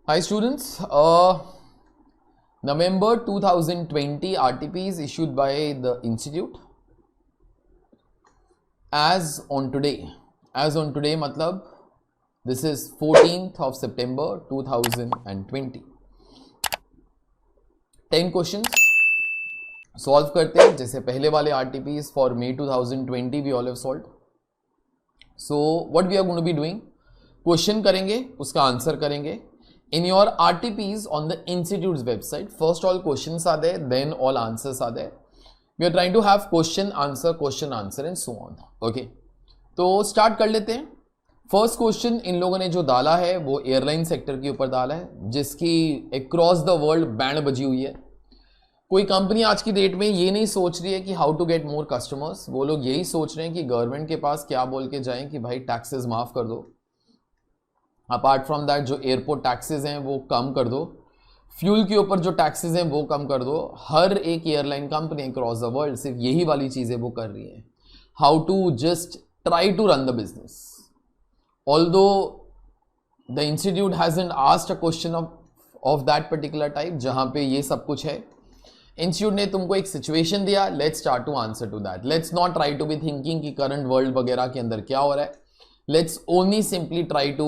Hi students, November 2020 RTP is issued by the institute as on today मतलब this is 14th of September 2020. 10 questions solve करते हैं जैसे पहले वाले RTPs for May 2020 we all have solved. So what we are going to be doing, question करेंगे उसका answer करेंगे. In your RTPs on the institute's website, first all questions are there, then all answers are there. We are trying to have question answer and so on. Okay, तो start कर लेते हैं. First question in लोगों ने जो डाला है वो एयरलाइन सेक्टर के ऊपर डाला है जिसकी अक्रॉस द वर्ल्ड बैंड बजी हुई है. कोई कंपनी आज की डेट में ये नहीं सोच रही है कि how to get more customers, वो लोग यही सोच रहे हैं कि गवर्नमेंट के पास क्या बोल के जाएं कि भाई टैक्सेस माफ कर दो. अपार्ट फ्रॉम दैट जो एयरपोर्ट टैक्सेस हैं वो कम कर दो, फ्यूल के ऊपर जो टैक्सेस हैं वो कम कर दो. हर एक airline company across the world सिर्फ यही वाली चीज़ें वो कर रही हैं, how to just try to run the business. Although the institute hasn't asked a question of that particular type जहाँ पे ये सब कुछ है. इंस्टीट्यूट ने तुमको एक सिचुएशन दिया, let's start to answer to that. Let's not try to be thinking कि करंट वर्ल्ड वगैरह के अंदर क्या हो रहा है. Let's only simply try to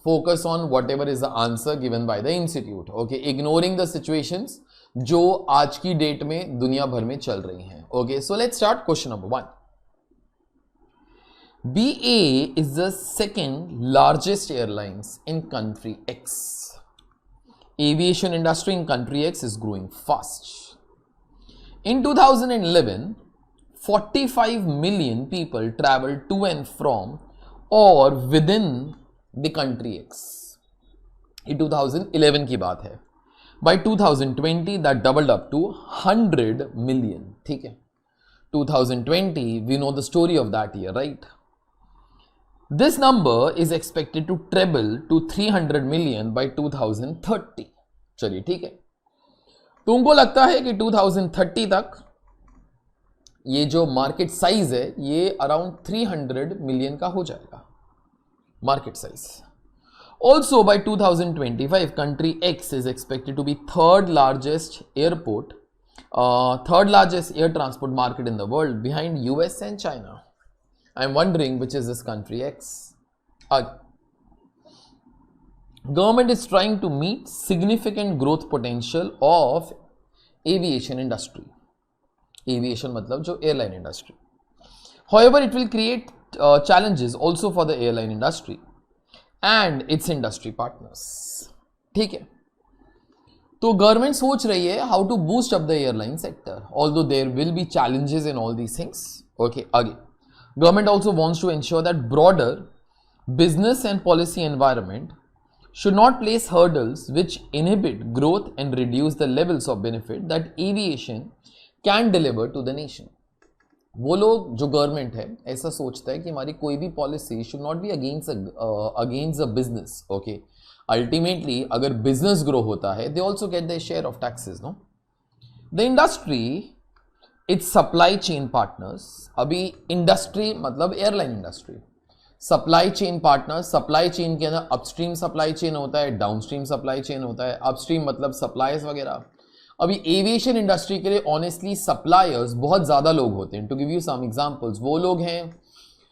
focus on whatever is the answer given by the institute. Okay, ignoring the situations जो आज की डेट में दुनिया भर में चल रही हैं. Okay, so let's start question number 1. BA is the second largest airlines in country X. Aviation industry in country X is growing fast. In 2011, 45 million people traveled to and from or within the country X. ये 2011 की बात है. By 2020 that doubled up to 100 million. ठीक है, 2020 we know the story of that year, right? This number is expected to treble to 300 million by 2030. चलिए ठीक है, तुमको लगता है कि 2030 तक ये जो मार्केट साइज है ये अराउंड 300 मिलियन का हो जाएगा market size. Also by 2025 country X is expected to be third largest air transport market in the world behind US and China. I am wondering which is this country X. Government is trying to meet significant growth potential of aviation industry. Aviation मतलब जो airline industry. However, it will create challenges also for the airline industry and its industry partners. ठीक है, तो government सोच रही है how to boost up the airline sector, although there will be challenges in all these things. Okay, आगे government also wants to ensure that broader business and policy environment should not place hurdles which inhibit growth and reduce the levels of benefit that aviation can deliver to the nation. वो लोग जो government है ऐसा सोचता है कि हमारी कोई भी policy should not be against a business. Okay, ultimately अगर बिजनेस ग्रो होता है they also get the share of taxes. No, the industry it's supply chain partners. अभी इंडस्ट्री मतलब airline industry, supply chain partners. Supply chain के अंदर upstream supply chain होता है, downstream supply chain होता है. अपस्ट्रीम मतलब सप्लायर्स वगैरह. अभी एविएशन इंडस्ट्री के लिए ऑनेस्टली सप्लायर्स बहुत ज़्यादा लोग होते हैं. To give you some examples, वो लोग हैं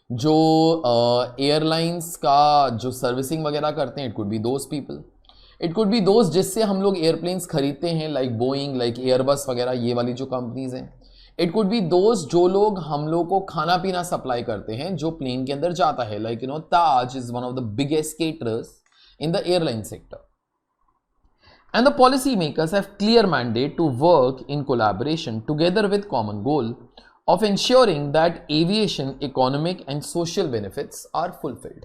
जो एयरलाइंस का जो सर्विसिंग वगैरह करते हैं. It could be those people, it could be those जिससे हम लोग एयरप्लेन्स खरीदते हैं, लाइक बोइंग, लाइक एयरबस वगैरह, ये वाली जो कंपनीज हैं. इट कुड बी दोज जो लोग हम लोग को खाना पीना सप्लाई करते हैं जो प्लेन के अंदर जाता है, like you no Taj is one of the biggest caterers in the airline sector. And the policy makers have clear mandate to work in collaboration together with common goal of ensuring that aviation economic and social benefits are fulfilled.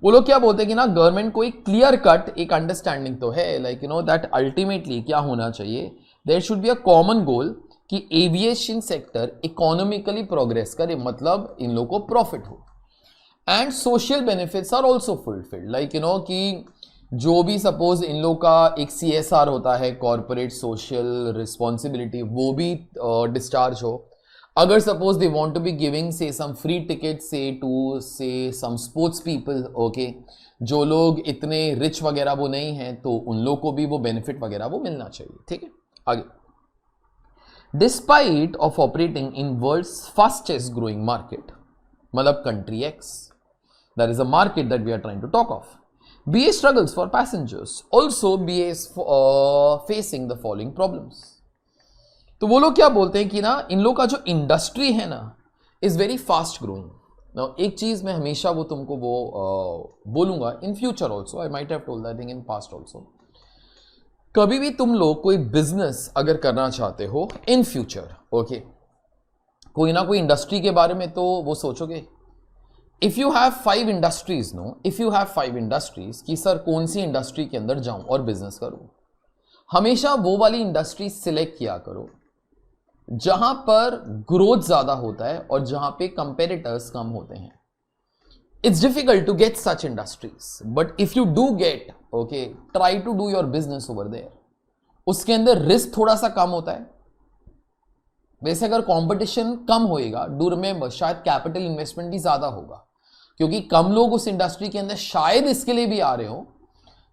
वो लोग क्या बोलते हैं कि ना government को एक clear cut एक अंडरस्टैंडिंग तो है, like you know that ultimately क्या होना चाहिए, there should be a common goal कि एविएशन सेक्टर इकोनॉमिकली प्रोग्रेस करे, मतलब इन लोगों को प्रॉफिट हो. And social benefits are also fulfilled, like you know कि जो भी सपोज इन लोग का एक CSR होता है, कॉर्पोरेट सोशल रिस्पॉन्सिबिलिटी, वो भी डिस्चार्ज हो. अगर suppose they want to be giving say some free ticket say to say some sports people, okay, जो लोग इतने रिच वगैरह वो नहीं हैं, तो उन लोग को भी वो बेनिफिट वगैरह वो मिलना चाहिए, ठीक है। आगे, despite of operating in world's fastest growing market, मतलब country X, that is a market that we are trying to talk of, BA struggles for passengers. Also, BA is facing the following problems. तो वो लोग क्या बोलते हैं कि ना इन लोग का जो इंडस्ट्री है ना is very fast growing. Now एक चीज मैं हमेशा वो तुमको वो बोलूंगा इन future also, I might have told that thing in past also, कभी भी तुम लोग कोई बिजनेस अगर करना चाहते हो इन फ्यूचर, ओके, कोई ना कोई इंडस्ट्री के बारे में तो वो सोचोगे। If you have 5 industries, no, if you have 5 industries कि सर कौन सी इंडस्ट्री के अंदर जाऊं और बिजनेस करूं, हमेशा वो वाली इंडस्ट्री सिलेक्ट किया करो जहां पर ग्रोथ ज्यादा होता है और जहां पे कंपेटिटर्स कम होते हैं। It's difficult to get such industries, but if you do get, okay, try to do your business over there. उसके अंदर रिस्क थोड़ा सा कम होता है। वैसे अगर कंपटीशन कम होएगा, डू रिमेंबर, शायद कैपिटल इन्वेस्टमेंट भी ज्यादा होगा, क्योंकि कम लोग उस इंडस्ट्री के अंदर शायद इसके लिए भी आ रहे हो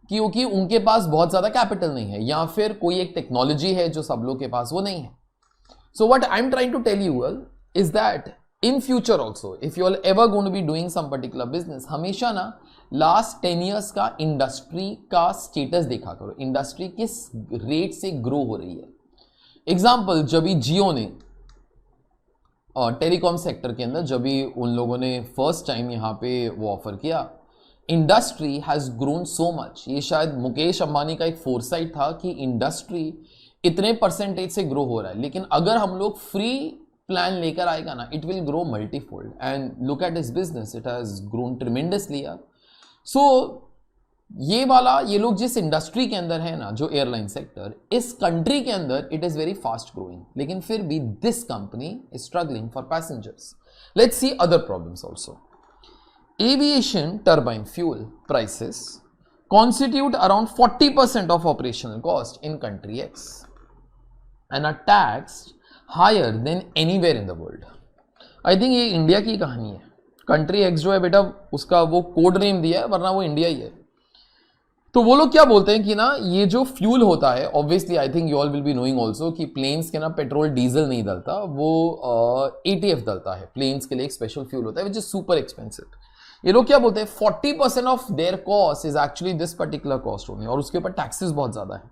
क्योंकि उनके पास बहुत ज्यादा कैपिटल नहीं है, या फिर कोई एक टेक्नोलॉजी है जो सब लोग के पास वो नहीं है। So what I am trying to tell you is that in future also if you are ever going to be doing some particular business, हमेशा ना लास्ट 10 ईयर्स का इंडस्ट्री का स्टेटस देखा करो, इंडस्ट्री किस रेट से ग्रो हो रही है। एग्जाम्पल, जब भी जियो ने टेलीकॉम सेक्टर के अंदर जब भी उन लोगों ने फर्स्ट टाइम यहाँ पे वो ऑफर किया, industry has grown so much. ये शायद मुकेश अंबानी का एक फोरसाइट था कि इंडस्ट्री इतने परसेंटेज से ग्रो हो रहा है, लेकिन अगर हम लोग फ्री प्लान लेकर आएगा ना, it will grow multifold. And look at this business, it has grown tremendously यार। सो ये लोग जिस इंडस्ट्री के अंदर है ना, जो एयरलाइन सेक्टर, इस कंट्री के अंदर it is very fast growing, लेकिन फिर भी this company is struggling for passengers. Let's see other problems also. Aviation turbine fuel prices constitute around 40% of operational cost in country X and are taxed higher than anywhere in the world. I think ये India की कहानी है। Country x जो है बेटा, उसका वो code name दिया है, वरना वो इंडिया ही है। तो वो लोग क्या बोलते हैं कि ना ये जो फ्यूल होता है, obviously I think you all will be knowing also कि प्लेन्स के ना पेट्रोल डीजल नहीं डलता, वो ATF डलता है। प्लेन्स के लिए एक स्पेशल फ्यूल होता है विच इज सुपर एक्सपेंसिव। ये लोग क्या बोलते हैं 40% of their cost is actually this particular cost only, और उसके ऊपर टैक्सेस बहुत ज्यादा है।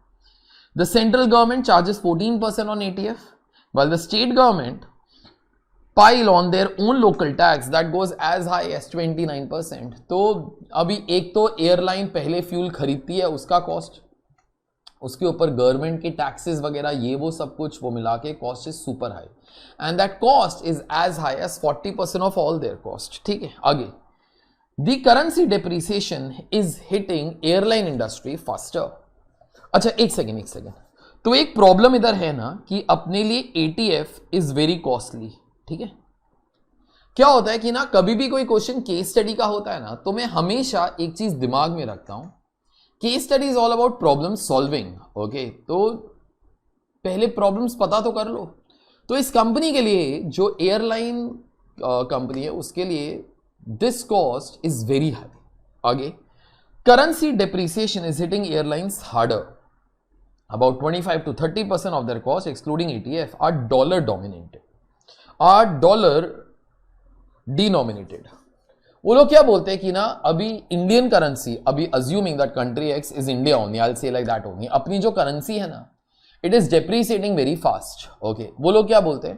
The central government charges 14% on ATF, while the state government pile on their own local tax that goes as high as 29%. तो अभी एक तो एयरलाइन पहले फ्यूल खरीदती है, उसका कॉस्ट, उसके ऊपर गवर्नमेंट के टैक्सेस वगैरह ये वो सब कुछ वो मिला के cost is super high, and that cost is as high as 40% of all their cost. ठीक है, आगे The currency depreciation is hitting airline industry faster. अच्छा एक सेकेंड, तो एक प्रॉब्लम इधर है ना कि अपने लिए ATF is very costly। ठीक है, क्या होता है कि ना कभी भी कोई क्वेश्चन केस स्टडी का होता है ना, तो मैं हमेशा एक चीज दिमाग में रखता हूं, case study is all about problem solving. Okay, तो पहले प्रॉब्लम्स पता तो कर लो। तो इस कंपनी के लिए, जो एयरलाइन कंपनी है, उसके लिए this cost is very high. आगे, currency depreciation is hitting airlines harder. About 25 to 30% of their cost, excluding ATF, are dollar dominated, are dollar denominated. वो लोग क्या बोलते हैं कि ना अभी इंडियन करेंसी, अभी assuming that country X is India only, I'll say like that only, अपनी जो करेंसी है ना, it is depreciating very fast. Okay, वो लोग क्या बोलते हैं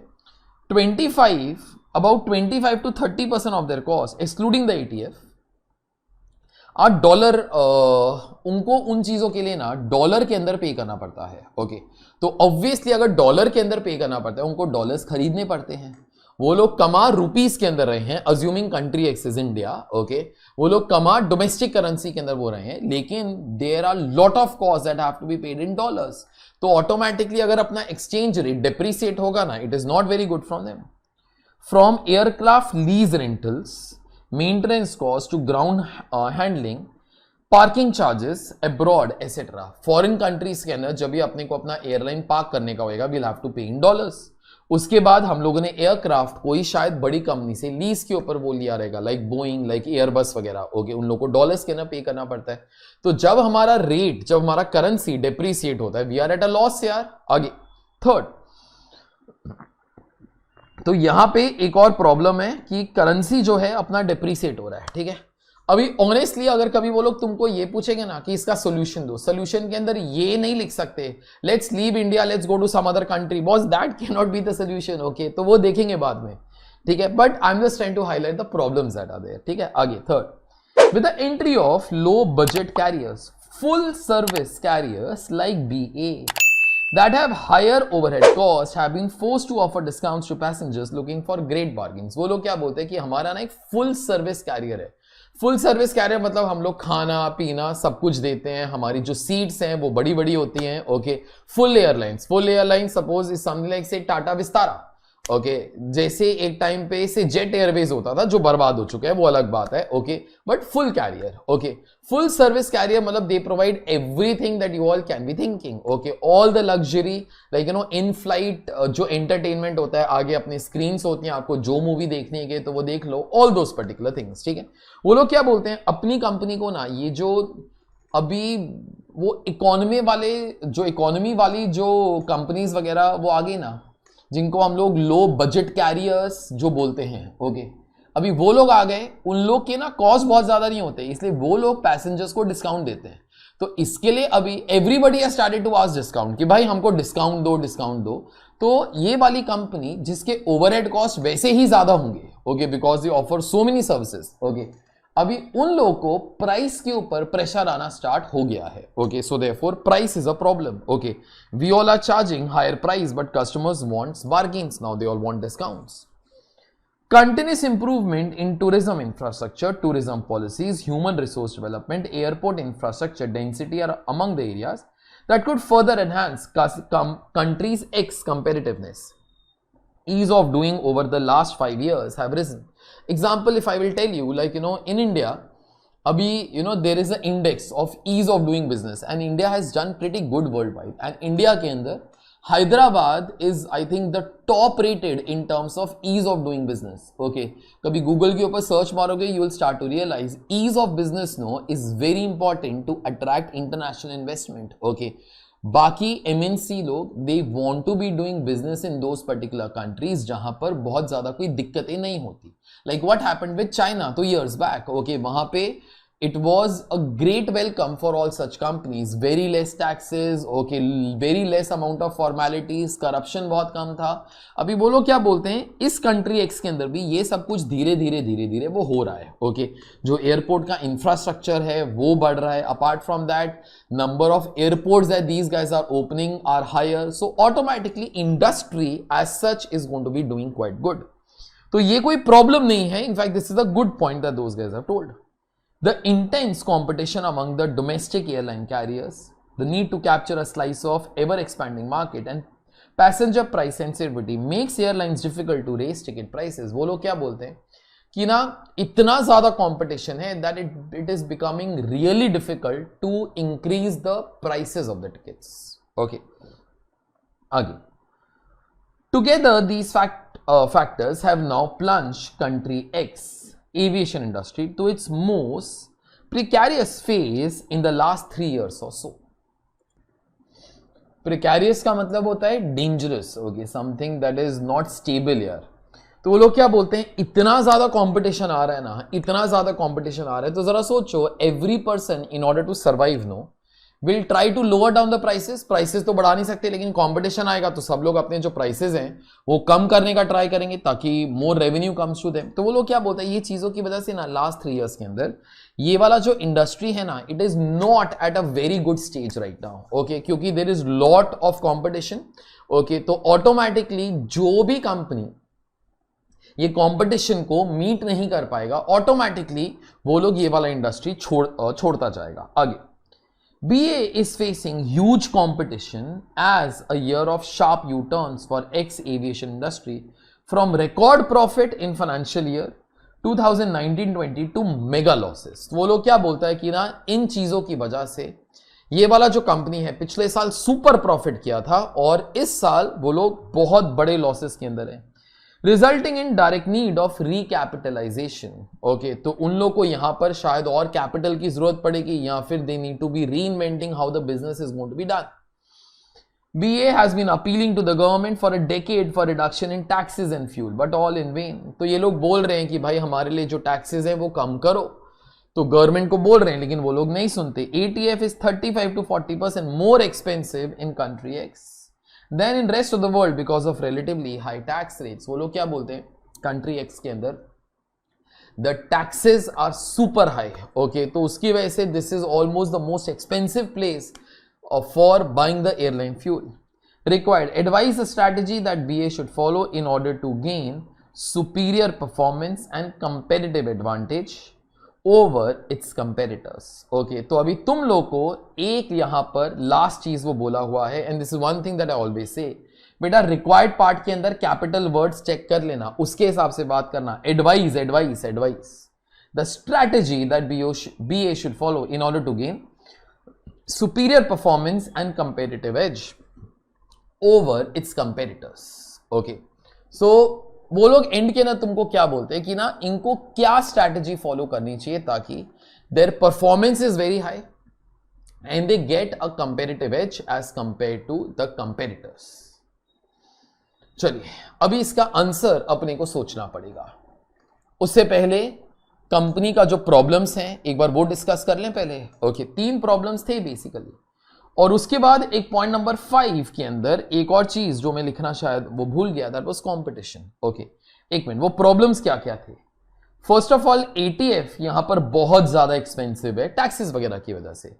about 25 to 30% of their cost, excluding the ATF, are dollar। उनको उन चीजों के लिए ना डॉलर के अंदर पे करना पड़ता है। ओके, तो ऑब्वियसली अगर डॉलर के अंदर पे करना पड़ता है, उनको डॉलर्स खरीदने पड़ते हैं। वो लोग कमा रुपीस के अंदर रहे हैं, assuming country X is India. Okay, वो लोग कमा डोमेस्टिक करेंसी के अंदर वो रहे हैं, लेकिन there are lot of cost that have to be paid in dollars. तो ऑटोमेटिकली अगर अपना एक्सचेंज रेट डिप्रिसिएट होगा ना, it is not very good from them. From aircraft lease rentals, maintenance cost to ground handling, parking charges abroad, etc. Foreign countries के अंदर जब भी अपने को अपना एयरलाइन पार्क करने का होगा, we'll have to pay in dollars. उसके बाद हम लोगों ने एयरक्राफ्ट कोई शायद बड़ी कंपनी से लीज के ऊपर वो लिया रहेगा, लाइक बोइंग, लाइक एयरबस वगैरह, ओके, उन लोगों को डॉलर्स के ना पे करना पड़ता है। तो जब हमारा रेट, जब हमारा करेंसी डिप्रिसिएट होता है, we are at a loss यार। आगे थर्ड, तो यहां पे एक और प्रॉब्लम है कि करेंसी जो है अपना डिप्रिसिएट हो रहा है, ठीक है। अभी ऑनेस्टली अगर कभी वो लोग तुमको ये पूछेंगे ना कि इसका सोल्यूशन दो, सोल्यूशन के अंदर ये नहीं लिख सकते let's leave India, let's go to some other country, boss that can not be the solution, okay, तो वो देखेंगे बाद में, ठीक है। But I am just trying to highlight the problems that are there, ठीक है। आगे third, with the entry of low budget carriers, full service carriers like BA that have higher overhead costs have been forced to offer discounts to passengers looking for great bargains। वो लोग क्या बोलते हैं कि हमारा ना एक फुल सर्विस कैरियर है। फुल सर्विस कैरियर मतलब हम लोग खाना पीना सब कुछ देते हैं, हमारी जो सीट्स हैं वो बड़ी बड़ी होती हैं, okay. Full airlines suppose is something like से टाटा विस्तारा, ओके, जैसे एक टाइम पे से जेट एयरवेज होता था जो बर्बाद हो चुका है, वो अलग बात है, okay. But full carrier, okay, full service carrier मतलब they provide everything that you all can be thinking, okay, all the luxury, like you know in flight जो एंटरटेनमेंट होता है, आगे अपनी स्क्रीन्स होती हैं, आपको जो मूवी देखनी है तो वो देख लो, ऑल दोस पर्टिकुलर थिंग्स, ठीक है। वो लोग क्या बोलते हैं अपनी कंपनी को ना, ये जो अभी वो इकोनॉमी वाली जो कंपनीज वगैरह वो आगे ना, जिनको हम लोग लो बजट कैरियर्स जो बोलते हैं, ओके, अभी वो लोग आ गए, उन लोग के ना कॉस्ट बहुत ज्यादा नहीं होते, इसलिए वो लोग पैसेंजर्स को डिस्काउंट देते हैं। तो इसके लिए अभी everybody has started to ask discount कि भाई हमको डिस्काउंट दो। तो ये वाली कंपनी जिसके ओवरहेड कॉस्ट वैसे ही ज्यादा होंगे, okay, because they offer so many services, okay, अभी उन लोगों को प्राइस के ऊपर प्रेशर आना स्टार्ट हो गया है, okay. So therefore price is a problem, okay. We all are charging higher price but customers wants bargains now, they all want discounts. Continuous improvement in tourism infrastructure, tourism policies, human resource development, airport infrastructure density are among the areas that could further enhance country's competitiveness. Ease of doing over the last 5 years have risen. Example, if I will tell you, like, you know, in India, abhi, you know, there is an index of ease of doing business and India has done pretty good worldwide. And India ke andar, Hyderabad is, I think, the top rated in terms of ease of doing business, okay. कभी Google के ऊपर search मारोगे, you will start to realize ease of business no is very important to attract international investment, okay. बाकी MNC लोग they want to be doing business in those particular countries जहां पर बहुत ज्यादा कोई दिक्कतें नहीं होती, like what happened with China 2 years back, okay, वहां पे it was a great welcome for all such companies, very less taxes, okay, very less amount of formalities, corruption बहुत कम था। अभी वो लोग क्या बोलते हैं, इस कंट्री एक्स के अंदर भी ये सब कुछ धीरे धीरे वो हो रहा है, ओके। जो एयरपोर्ट का इंफ्रास्ट्रक्चर है वो बढ़ रहा है, apart from that number of airports that these guys are opening are higher, so automatically industry as such is going to be doing quite good. तो ये कोई प्रॉब्लम नहीं है, in fact this is a good point that those guys have told. The intense competition among the domestic airline carriers, the need to capture a slice of ever-expanding market and passenger price sensitivity makes airlines difficult to raise ticket prices. वो लोग क्या बोलते हैं कि ना इतना ज़्यादा competition है that it is becoming really difficult to increase the prices of the tickets. Okay. आगे. Together, these factors have now plunged country X aviation industry to its most precarious phase in the last 3 years or so. Precarious का मतलब होता है dangerous, okay, something that is not stable यार। तो वो लोग क्या बोलते हैं, इतना ज्यादा कंपटीशन आ रहा है ना, इतना ज्यादा कंपटीशन आ रहा है, तो जरा सोचो, every person in order to survive no will try to lower down the prices तो बढ़ा नहीं सकते, लेकिन कंपटीशन आएगा तो सब लोग अपने जो प्राइसेस हैं वो कम करने का ट्राई करेंगे ताकि more revenue comes to them. तो वो लोग क्या बोलते हैं, ये चीजों की वजह से ना लास्ट 3 इयर्स के अंदर ये वाला जो इंडस्ट्री है ना, it is not at a very good stage right now, okay, क्योंकि there is lot of competition, okay. तो ऑटोमेटिकली जो भी कंपनी ये कंपटीशन को मीट नहीं कर पाएगा, ऑटोमेटिकली वो लोग ये वाला इंडस्ट्री छोड़ता जाएगा। आगे, BA is facing huge competition as a year of sharp U-turns for ex-aviation industry from record profit in financial year 2019-20 to mega losses। वो लोग क्या बोलता है कि ना इन चीजों की वजह से ये वाला जो कंपनी है पिछले साल सुपर प्रॉफिट किया था और इस साल वो लोग बहुत बड़े लॉसेस के अंदर हैं, resulting in direct need of recapitalisation. Okay, तो उन लोग को यहां पर शायद और कैपिटल की जरूरत पड़ेगी या फिर they need to be reinventing how the business is going to be done. BA has been appealing to the government for a decade for reduction in taxes and fuel, but all in vain। तो ये लोग बोल रहे हैं कि भाई हमारे लिए जो टैक्सेस हैं वो कम करो, तो गवर्नमेंट को बोल रहे हैं लेकिन वो लोग नहीं सुनते। ATF is 35 to 40% more expensive in country X than in rest of the world because of relatively high tax rates। वो लोग क्या बोलते हैं, country X के अंदर the taxes are super high। Okay, तो उसकी वजह से this is almost the most expensive place for buying the airline fuel। Required advise a strategy that BA should follow in order to gain superior performance and competitive advantage over its competitors। Okay, तो अभी तुम लोग को एक यहां पर last चीज वो बोला हुआ है, and this is one thing that I always say, बेटा रिक्वायर्ड पार्ट के अंदर कैपिटल वर्ड्स चेक कर लेना, उसके हिसाब से बात करना। Advice advice advice the strategy that BA should follow in order to gain superior performance and competitive edge over its competitors। okay, so वो लोग एंड के ना तुमको क्या बोलते हैं कि ना इनको क्या स्ट्रैटेजी फॉलो करनी चाहिए ताकि their performance is very high and they get a competitive edge as compared to the competitors। चलिए अभी इसका आंसर अपने को सोचना पड़ेगा, उससे पहले कंपनी का जो प्रॉब्लम्स हैं एक बार वो डिस्कस कर लें पहले। ओके, 3 प्रॉब्लम्स थे बेसिकली, और उसके बाद एक पॉइंट नंबर 5 के अंदर एक और चीज जो मैं लिखना शायद वो भूल गया, दैट वाज कंपटीशन। ओके, एक मिनट, वो प्रॉब्लम्स क्या क्या थे। फर्स्ट ऑफ ऑल ATF यहां पर बहुत ज्यादा एक्सपेंसिव है टैक्सेस वगैरह की वजह से।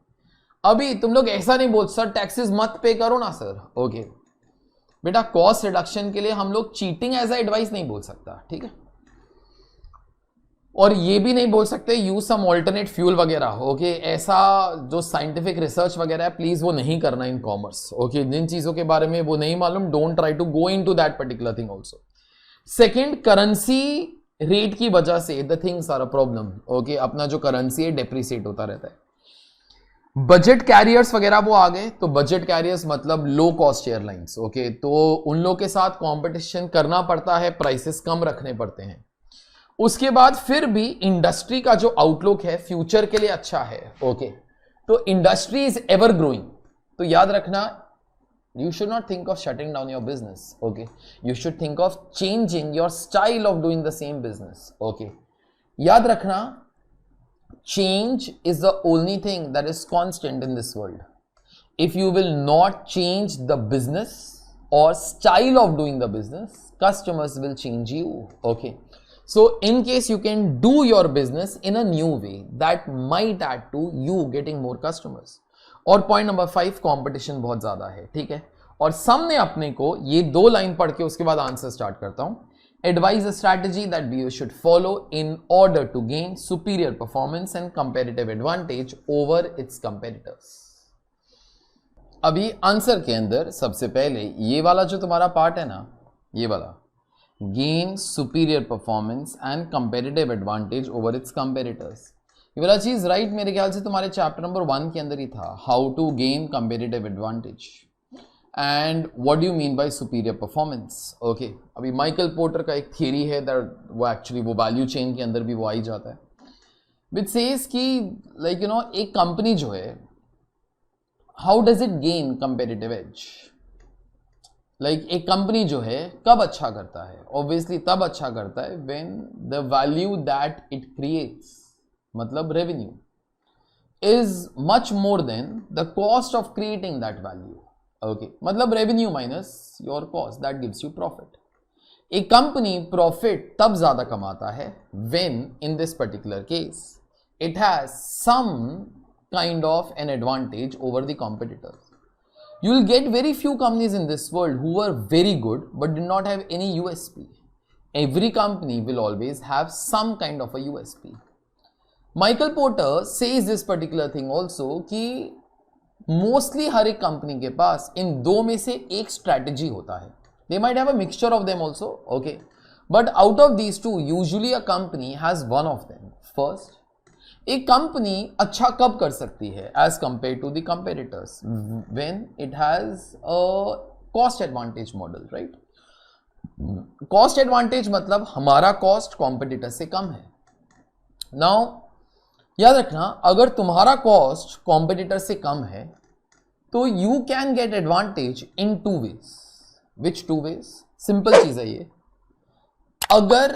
अभी तुम लोग ऐसा नहीं बोल सर टैक्सेस मत पे करो ना सर। ओके बेटा, कॉस्ट रिडक्शन के लिए हम लोग चीटिंग एज अ एडवाइस नहीं बोल सकता, ठीक है, और ये भी नहीं बोल सकते यूज सम ऑल्टरनेट फ्यूल वगैरह। ओके, ऐसा जो साइंटिफिक रिसर्च वगैरह है प्लीज वो नहीं करना इन कॉमर्स। ओके, जिन चीजों के बारे में वो नहीं मालूम, don't try to go into that particular thing also. Second, currency rate की वजह से the things are a problem. Okay, अपना जो करेंसी है डेप्रिसिएट होता रहता है। बजट कैरियर्स वगैरह वो आ गए, तो बजट कैरियर्स मतलब लो कॉस्ट एयरलाइंस। ओके, तो उन लोग के साथ कंपटीशन करना पड़ता है, प्राइसेस कम रखने पड़ते हैं। उसके बाद फिर भी इंडस्ट्री का जो आउटलुक है फ्यूचर के लिए अच्छा है। ओके, तो इंडस्ट्री इज एवर ग्रोइंग, तो याद रखना you should not think of shutting down your business। okay, you should think of changing your style of doing the same business। okay, याद रखना change is the only thing that is constant in this world। if you will not change the business or style of doing the business, customers will change you। okay, so in case you can do your business in a new way that might add to you getting more customers। और point number 5, competition बहुत ज्यादा है, ठीक है। और सामने अपने को ये 2 लाइन पढ़ के उसके बाद आंसर स्टार्ट करता हूं। Advise a strategy that BO should follow in order to gain superior performance and competitive advantage over its competitors. अभी आंसर के अंदर सबसे पहले ये वाला जो तुम्हारा पार्ट है ना, ये वाला gain superior performance and competitive advantage over its competitors, ये वाला चीज राइट मेरे ख्याल से तुम्हारे चैप्टर नंबर 1 के अंदर ही था, how to gain competitive advantage and what do you mean by superior performance. Okay, अभी माइकल पोर्टर का एक थियरी है दैट वो एक्चुअली वो वैल्यू चेन के अंदर भी वो आ ही जाता है, विच सेज कि लाइक यू नो एक कंपनी जो है how does it gain competitive edge. Like एक कंपनी जो है कब अच्छा करता है, ऑब्वियसली तब अच्छा करता है when the value that it creates, मतलब revenue, is much more than the cost of creating that value. Okay, मतलब revenue minus your cost that gives you profit. एक कंपनी प्रॉफिट तब ज्यादा कमाता है when in this particular case it has some kind of an advantage over the competitors. You will get very few companies in this world who are very good but did not have any USP. Every company will always have some kind of a USP. Michael Porter says this particular thing also कि mostly हर एक company के पास इन 2 में से एक strategy होता है. They might have a mixture of them also, okay. But out of these 2, usually a company has one of them. First, एक company अच्छा कब कर सकती है as compare to the competitors? When it has a cost advantage model, right? Cost advantage मतलब हमारा cost competitor से कम है। नाउ याद रखना, अगर तुम्हारा कॉस्ट कॉम्पिटिटर से कम है तो you can get advantage in 2 ways. Which 2 ways? Simple चीज है ये। अगर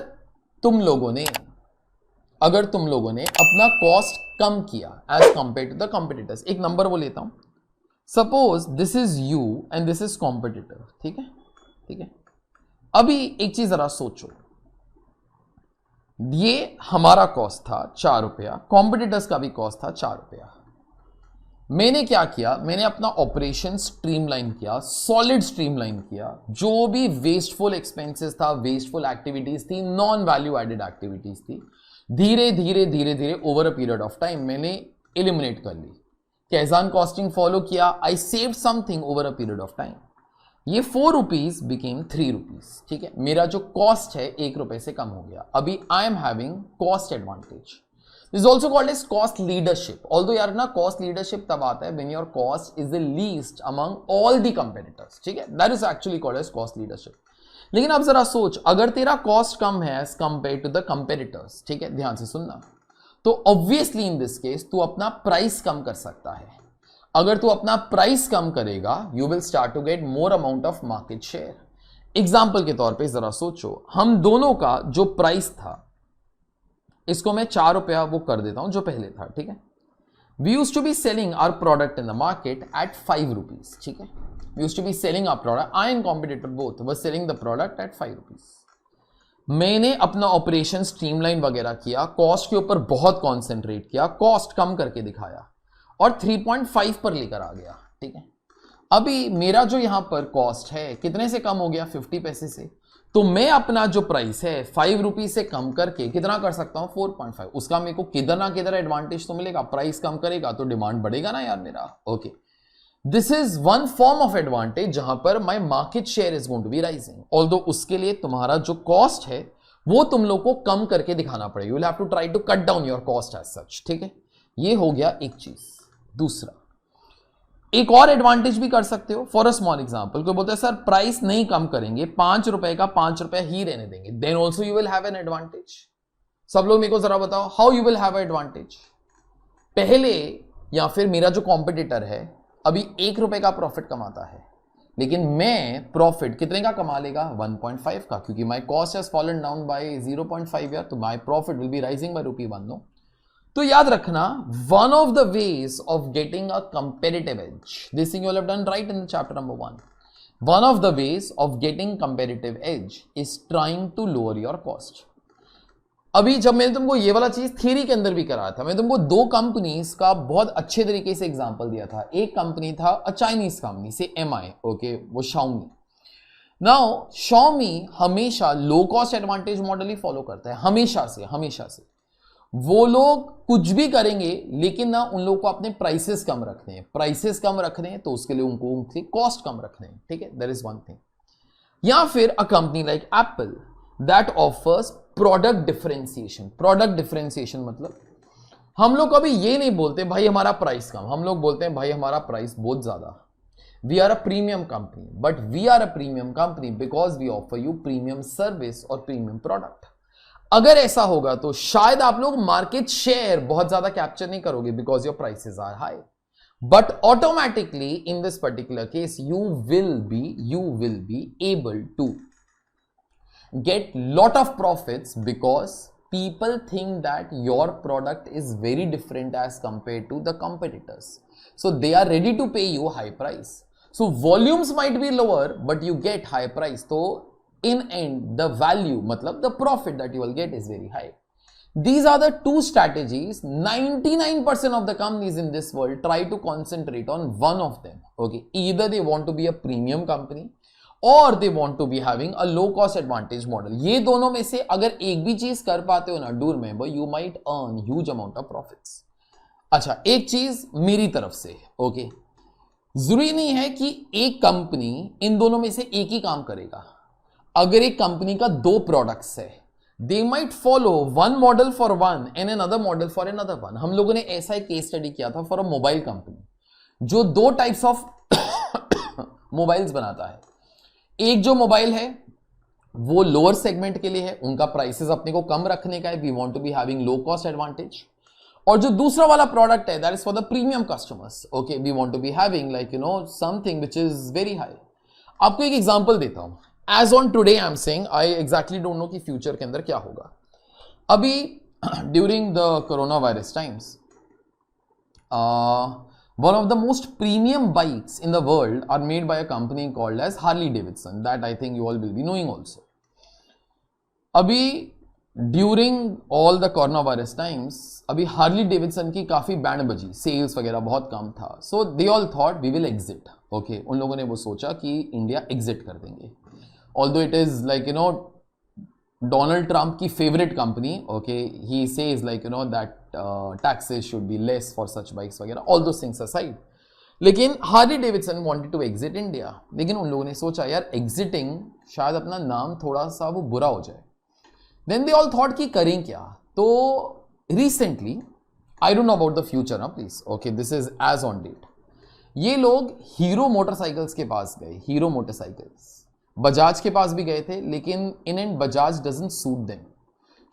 तुम लोगों ने अपना कॉस्ट कम किया as compare to the competitors, एक नंबर वो लेता हूं, suppose this is you and this is competitor, ठीक है, ठीक है। अभी एक चीज जरा सोचो, ये हमारा कॉस्ट था 4 रुपया, कॉम्पिटिटर्स का भी कॉस्ट था 4 रुपया। मैंने क्या किया, मैंने अपना ऑपरेशन स्ट्रीमलाइन किया, सॉलिड स्ट्रीमलाइन किया। जो भी वेस्टफुल एक्सपेंसेस था, वेस्टफुल एक्टिविटीज थी, नॉन वैल्यू एडेड एक्टिविटीज थी, धीरे धीरे over a period of time मैंने एलिमिनेट कर ली। कैजान कॉस्टिंग फॉलो किया, I saved something over a period of time. ये 4 रुपीज बिकेम 3 रुपीज, ठीक है। मेरा जो कॉस्ट है 1 रुपए से कम हो गया। अभी I am having cost advantage. This also called as cost leadership. Although यार ना, कॉस्ट लीडरशिप तब आता है when your cost is the least among all the competitors, ठीक है। That is actually called as cost leadership. लेकिन अब जरा सोच, अगर तेरा कॉस्ट कम है as compare to the competitors, ठीक है, ध्यान से सुनना, तो ऑब्वियसली इन दिस केस तू अपना प्राइस कम कर सकता है। अगर तू अपना प्राइस कम करेगा, you will start to get more amount of market share. Example के तौर पे जरा सोचो, हम दोनों का जो प्राइस था, इसको मैं 4 रुपया वो कर देता हूं जो पहले था, ठीक है। We used to be selling our product in the market at 5 rupees, ठीक है। We used to be selling our product, I and competitor both were selling the product at 5 rupees. मैंने अपना ऑपरेशन स्ट्रीमलाइन वगैरह किया, cost के ऊपर बहुत concentrate किया, कॉस्ट कम करके दिखाया और 3.5 पर लेकर आ गया, ठीक है। अभी मेरा जो यहां पर कॉस्ट है कितने से कम हो गया? 50 पैसे से। तो मैं अपना जो प्राइस है 5 रुपीज से कम करके कितना कर सकता हूं? 4.5। उसका मेरे को किधर ना किधर एडवांटेज तो मिलेगा। प्राइस कम करेगा तो डिमांड बढ़ेगा ना यार मेरा। Okay, this is one form of advantage जहां पर my market share is going to be rising. Although उसके लिए तुम्हारा जो कॉस्ट है वो तुम लोग को कम करके दिखाना पड़ेगा। You will have to try to cut down your cost as such, ठीक है। ये हो गया एक चीज। दूसरा, एक और एडवांटेज भी कर सकते हो। फॉर अ स्मॉल एग्जांपल, कोई बोलता है सर प्राइस नहीं कम करेंगे, 5 रुपए का 5 रुपए ही रहने देंगे, then also you will have an advantage. सब लोग मेरे को जरा बताओ, how you will have advantage? पहले या फिर मेरा जो कॉम्पिटिटर है अभी 1 रुपए का प्रॉफिट कमाता है, लेकिन मैं प्रॉफिट कितने का कमा लेगा? 1.5 का, क्योंकि my cost has fallen down by 0.5 यार, तो my profit will be rising by ₹1 no. तो याद रखना, one of the ways of getting a comparative edge, this thing you have done right in chapter number 1, one of the ways of getting comparative edge is trying to lower your cost. अभी जब मैंने तुमको ये वाला चीज theory के अंदर भी कराया था, मैं तुमको 2 कंपनीज का बहुत अच्छे तरीके से एग्जांपल दिया था। एक कंपनी था अ चाइनीज कंपनी से MI, ओके, वो Xiaomi। नाउ Xiaomi हमेशा लो कॉस्ट एडवांटेज मॉडल ही फॉलो करता है, हमेशा से। वो लोग कुछ भी करेंगे लेकिन ना उन लोगों को अपने प्राइसेस कम रखने हैं, तो उसके लिए उनको उनकी कॉस्ट कम रखने हैं, ठीक है। That is one thing. या फिर a company like Apple that offers product differentiation मतलब हम लोग कभी ये नहीं बोलते भाई हमारा प्राइस कम, हम लोग बोलते हैं भाई हमारा प्राइस बहुत ज्यादा। We are a premium company, but we are a premium company because we offer you premium service और प्रीमियम प्रोडक्ट। अगर ऐसा होगा तो शायद आप लोग मार्केट शेयर बहुत ज्यादा कैप्चर नहीं करोगे because your prices are high, but automatically in this particular case you will be able to get lot of profits because people think that your product is very different as compared to the competitors, so they are ready to pay you high price. So volumes might be lower but you get high price, so in end the value matlab the profit that you will get is very high. These are the 2 strategies 99% of the companies in this world try to concentrate on one of them, okay. Either they want to be a premium company or they want to be having a low cost advantage model. ये दोनों में से अगर एक भी चीज कर पाते हो ना, do remember you might earn huge amount of profits. अच्छा, एक चीज मेरी तरफ से, ओके, जरूरी नहीं है कि एक कंपनी इन दोनों में से एक ही काम करेगा। अगर एक कंपनी का 2 प्रोडक्ट्स है, they might follow one model for one and another model for another one. हम लोगों ने ऐसा एक केस स्टडी किया था फॉर अ मोबाइल कंपनी जो दो टाइप्स ऑफ मोबाइल्स बनाता है. एक जो मोबाइल है वो लोअर सेगमेंट के लिए है, उनका प्राइसेस अपने को कम रखने का है, we want to be having low cost advantage. और जो दूसरा वाला प्रोडक्ट है that is for the premium customers. Okay, we want to be having like something which is very high. आपको एक एग्जांपल देता हूं. As on today I am saying, I exactly don't know कि फ्यूचर के अंदर क्या होगा. अभी during the corona virus times one of the most premium bikes in the world are made by a company called as Harley Davidson, that I think you all will be knowing also. अभी during all the coronavirus times, अभी Harley Davidson की काफ़ी band बजी, sales वगैरह बहुत कम था. So they all thought we will exit. Okay, उन लोगों ने वो सोचा कि इंडिया एग्जिट कर देंगे. Although it is like Donald Trump की favorite company, okay, he says like that taxes should be less for such bikes वगैरह, all those things aside. लेकिन Harley Davidson wanted to exit India. लेकिन उन लोगों ने सोचा यार exiting शायद अपना नाम थोड़ा सा वो बुरा हो जाए. Then they all thought कि करें क्या. तो recently, I don't know about the future ना please, okay, this is as on date. ये लोग हीरो मोटरसाइकिल्स के पास गए. हीरो मोटरसाइकिल्स बजाज के पास भी गए थे, लेकिन in and Bajaj doesn't suit them,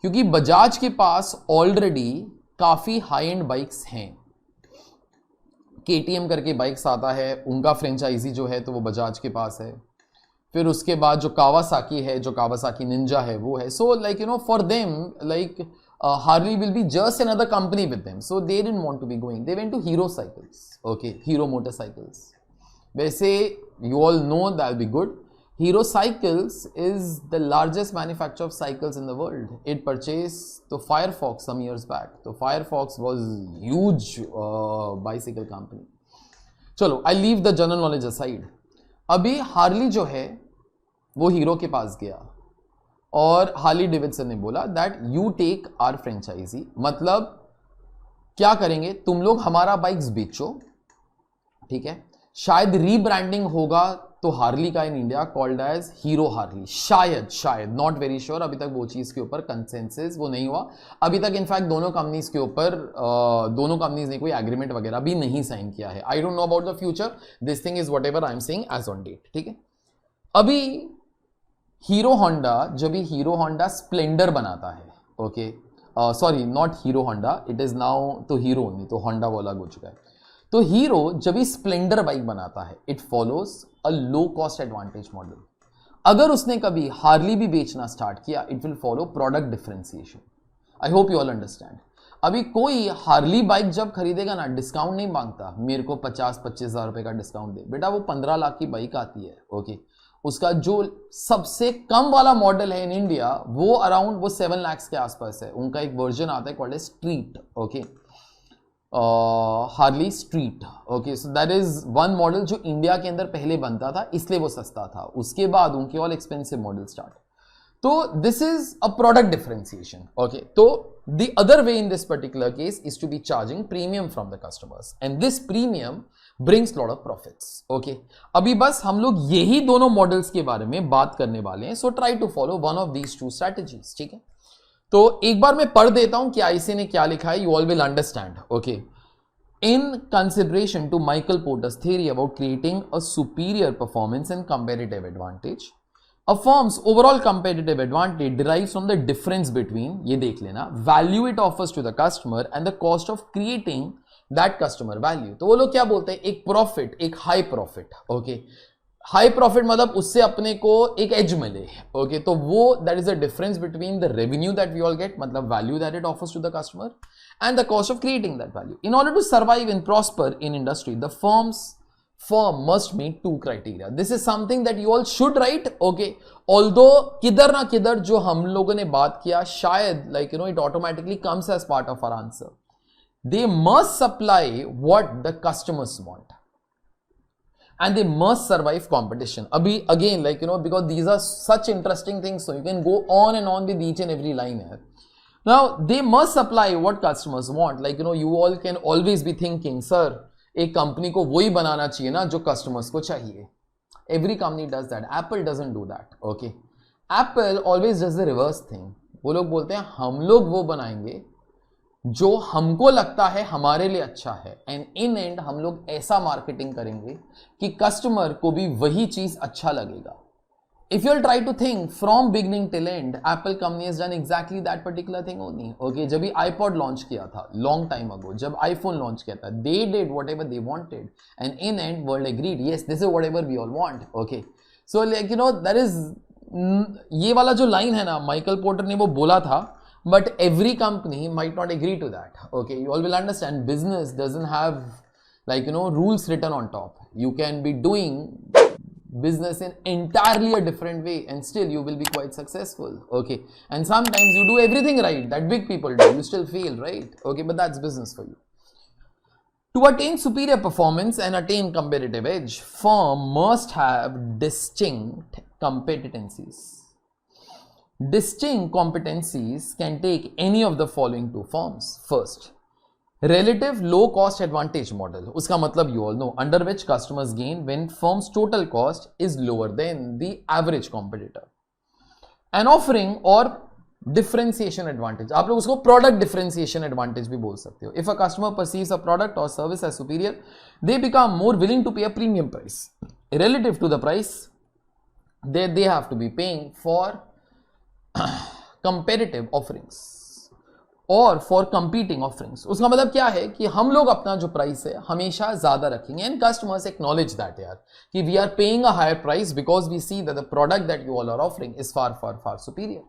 क्योंकि बजाज के पास ऑलरेडी काफी हाई एंड बाइक्स हैं. केटीएम करके बाइक्स आता है, उनका फ्रेंचाइजी जो है तो वो बजाज के पास है. फिर उसके बाद जो कावासाकी है, जो कावासाकी निंजा है वो है. So like for them like Harley will be just another company with them, so they didn't want to be going. They went to Hero cycles. Okay, Hero motorcycles. वैसे you all know that will be good. Hero Cycles is the largest manufacturer of cycles in the world. It purchased the Firefox some years back. So Firefox was huge bicycle company. चलो, I leave the general knowledge aside. अभी Harley जो है वो hero के पास गया और Harley Davidson ने बोला that you take our franchisee. मतलब क्या करेंगे, तुम लोग हमारा बाइक्स बेचो, ठीक है. शायद रीब्रांडिंग होगा तो हार्ली का in India called as Hero Harley, शायद नॉट वेरी श्योर. अभी तक वो चीज के ऊपर कंसेंसस वो नहीं हुआ अभी तक. इनफैक्ट दोनों कंपनीज के ऊपर दोनों कंपनीज ने कोई एग्रीमेंट वगैरह भी नहीं साइन किया है. I don't know about the future, this thing is whatever I am saying as on date, ठीक है. अभी हीरो होंडा, जब भी हीरो होंडा स्प्लेंडर बनाता है, okay, sorry not hero Honda, it is now तो हीरो ओनली, तो Honda वो अलग हो चुका है. तो हीरो जब भी स्प्लेंडर बाइक बनाता है it follows a low cost advantage model. अगर उसने कभी हार्ली भी बेचना स्टार्ट किया it will follow product differentiation. I hope you all understand. अभी कोई हार्ली बाइक जब खरीदेगा ना, डिस्काउंट नहीं मांगता, मेरे को 50-25 हज़ार रुपए का डिस्काउंट दे. बेटा वो 15 लाख की बाइक आती है, ओके. उसका जो सबसे कम वाला मॉडल है इन इंडिया वो अराउंड वो 7 लाख के आसपास है. उनका एक वर्जन आता है कॉल्ड है street, okay, Harley street, okay. So that is one model जो इंडिया के अंदर पहले बनता था, इसलिए वो सस्ता था. उसके बाद उनके ऑल एक्सपेंसिव मॉडल स्टार्ट. तो this is a product differentiation, okay. तो the other way in this particular case is to be charging premium from the customers and this premium brings lot of profits. Okay, अभी बस हम लोग यही दोनों models के बारे में बात करने वाले हैं. So try to follow one of these two strategies. ठीक है, तो एक बार मैं पढ़ देता हूं कि आईसी ने क्या लिखा है. You all will understand. Okay, in consideration to Michael Porter's theory about creating a superior performance and competitive advantage, a firm's overall competitive advantage derives from the difference between, ये देख लेना, value it offers to the customer and the cost of creating that customer value. तो वो लोग क्या बोलते हैं, एक प्रॉफिट, एक high profit, okay. High profit मतलब उससे अपने को एक एज मिले, ओके. तो वो that is the difference between the revenue that we all get, मतलब value that it offers to the customer, and the cost of creating that value. In order to survive in prosper in industry the firm must meet two criteria. This is something that you all should write, okay. Although किधर ना किधर जो हम लोगों ने बात किया शायद it automatically comes as part of our answer. They must supply what the customers want and they must survive competition. Abhi again because these are such interesting things, so you can go on and on with each and every line here. Now they must supply what customers want. You all can always be thinking, sir, एक company को वही बनाना चाहिए ना जो customers को चाहिए. Every company does that. Apple doesn't do that, okay. Apple always does the reverse thing. वो लोग बोलते हैं हम लोग वो बनाएंगे जो हमको लगता है हमारे लिए अच्छा है, एंड इन एंड हम लोग ऐसा मार्केटिंग करेंगे कि कस्टमर को भी वही चीज अच्छा लगेगा. If you'll try to think from beginning till end, Apple company has done exactly that particular thing only. Okay, जब भी iPod launch किया था long time ago, जब iPhone launch किया था, they did whatever they wanted, and in end world agreed, yes, this is whatever we all want. Okay, so like you know that is ये वाला जो line है ना, माइकल पोर्टर ने वो बोला था, but every company might not agree to that. Okay, you all will understand business doesn't have like you know rules written on top. You can be doing business in entirely a different way and still you will be quite successful. Okay, and sometimes you do everything right that big people do, you still fail, right? Okay, but that's business for you. To attain superior performance and attain competitive edge, firm must have distinct competencies. Distinct competencies can take any of the following two forms. First, relative low cost advantage model. उसका मतलब you all know under which customers gain when firm's total cost is lower than the average competitor. An offering or differentiation advantage. आप लोग उसको product differentiation advantage भी बोल सकते हो. If a customer perceives a product or service as superior, they become more willing to pay a premium price relative to the price they have to be paying for competitive offerings और for competing offerings. उसका मतलब क्या है कि हम लोग अपना जो प्राइस है हमेशा ज्यादा रखेंगे एंड कस्टमर्स एक्नॉलेज दैट यार कि we are paying a higher price because we see that the product that you all are offering is far far far superior.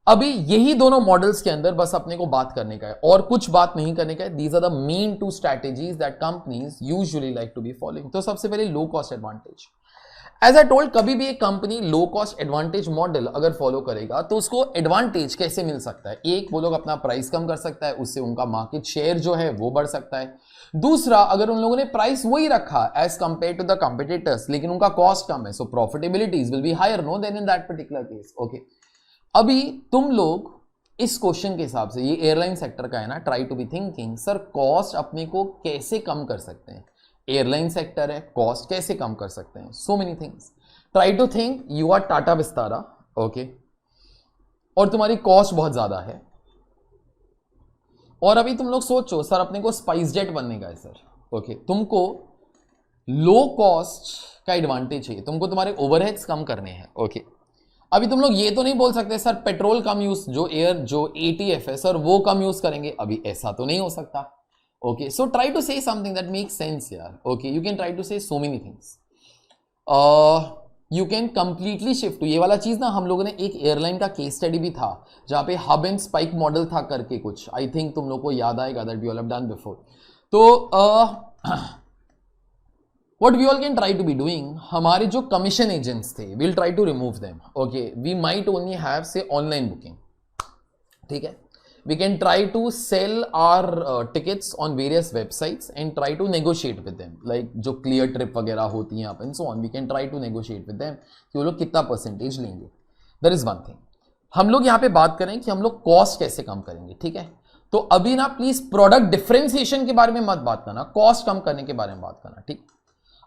अभी यही दोनों मॉडल्स के अंदर बस अपने को बात करने का है और कुछ बात नहीं करने का है. These are the main two strategies that companies usually like to be following. तो सबसे पहले low cost advantage. As I told, कभी भी एक company low cost advantage model अगर फॉलो करेगा तो उसको एडवांटेज कैसे मिल सकता है? एक, वो लोग अपना प्राइस कम कर सकता है, उससे उनका मार्केट शेयर जो है वो बढ़ सकता है. दूसरा, अगर उन लोगों ने प्राइस वही रखा as compare to the competitors लेकिन उनका कॉस्ट कम है, so profitabilities will be higher no then in that particular case. Okay, अभी तुम लोग इस क्वेश्चन के हिसाब से, ये एयरलाइन सेक्टर का है ना, try to be thinking sir cost अपने को कैसे कम कर सकते हैं? एयरलाइन सेक्टर है, कॉस्ट कैसे कम कर सकते हैं? So many things. Try to think you are Tata Vistara, okay, और तुम्हारी कॉस्ट बहुत ज्यादा है और अभी तुम लोग सोचो सर अपने को स्पाइस जेट बनने का है सर. ओके, तुमको लो कॉस्ट का एडवांटेज चाहिए, तुमको तुम्हारे ओवरहेड्स कम करने हैं. ओके, अभी तुम लोग ये तो नहीं बोल सकते सर पेट्रोल कम यूज, जो एटीएफ है सर वो कम यूज करेंगे. अभी ऐसा तो नहीं हो सकता. Okay, so try to say something that makes sense here. Okay, you can try to say so many things. You can completely shift. ये वाला चीज ना हम लोगों ने एक एयरलाइन का केस स्टडी भी था जहां पे हब एंड स्पाइक मॉडल था करके कुछ. आई थिंक तुम लोग को याद आएगा that we all have done before. तो what we all can try to be doing, हमारे जो कमीशन एजेंट्स थे we'll try to remove them. Okay, we might only have say online booking. ठीक है, we can try to sell our tickets on various websites and try to negotiate with them, like जो clear trip वगैरह होती हैं and so on. We can try to negotiate with them कि वो लोग कितना परसेंटेज लेंगे. That is one thing. हम लोग यहाँ पे बात करें कि हम लोग कॉस्ट कैसे कम करेंगे. ठीक है, तो अभी ना प्लीज प्रोडक्ट डिफरेंशिएशन के बारे में मत बात करना, कॉस्ट कम करने के बारे में बात करना. ठीक,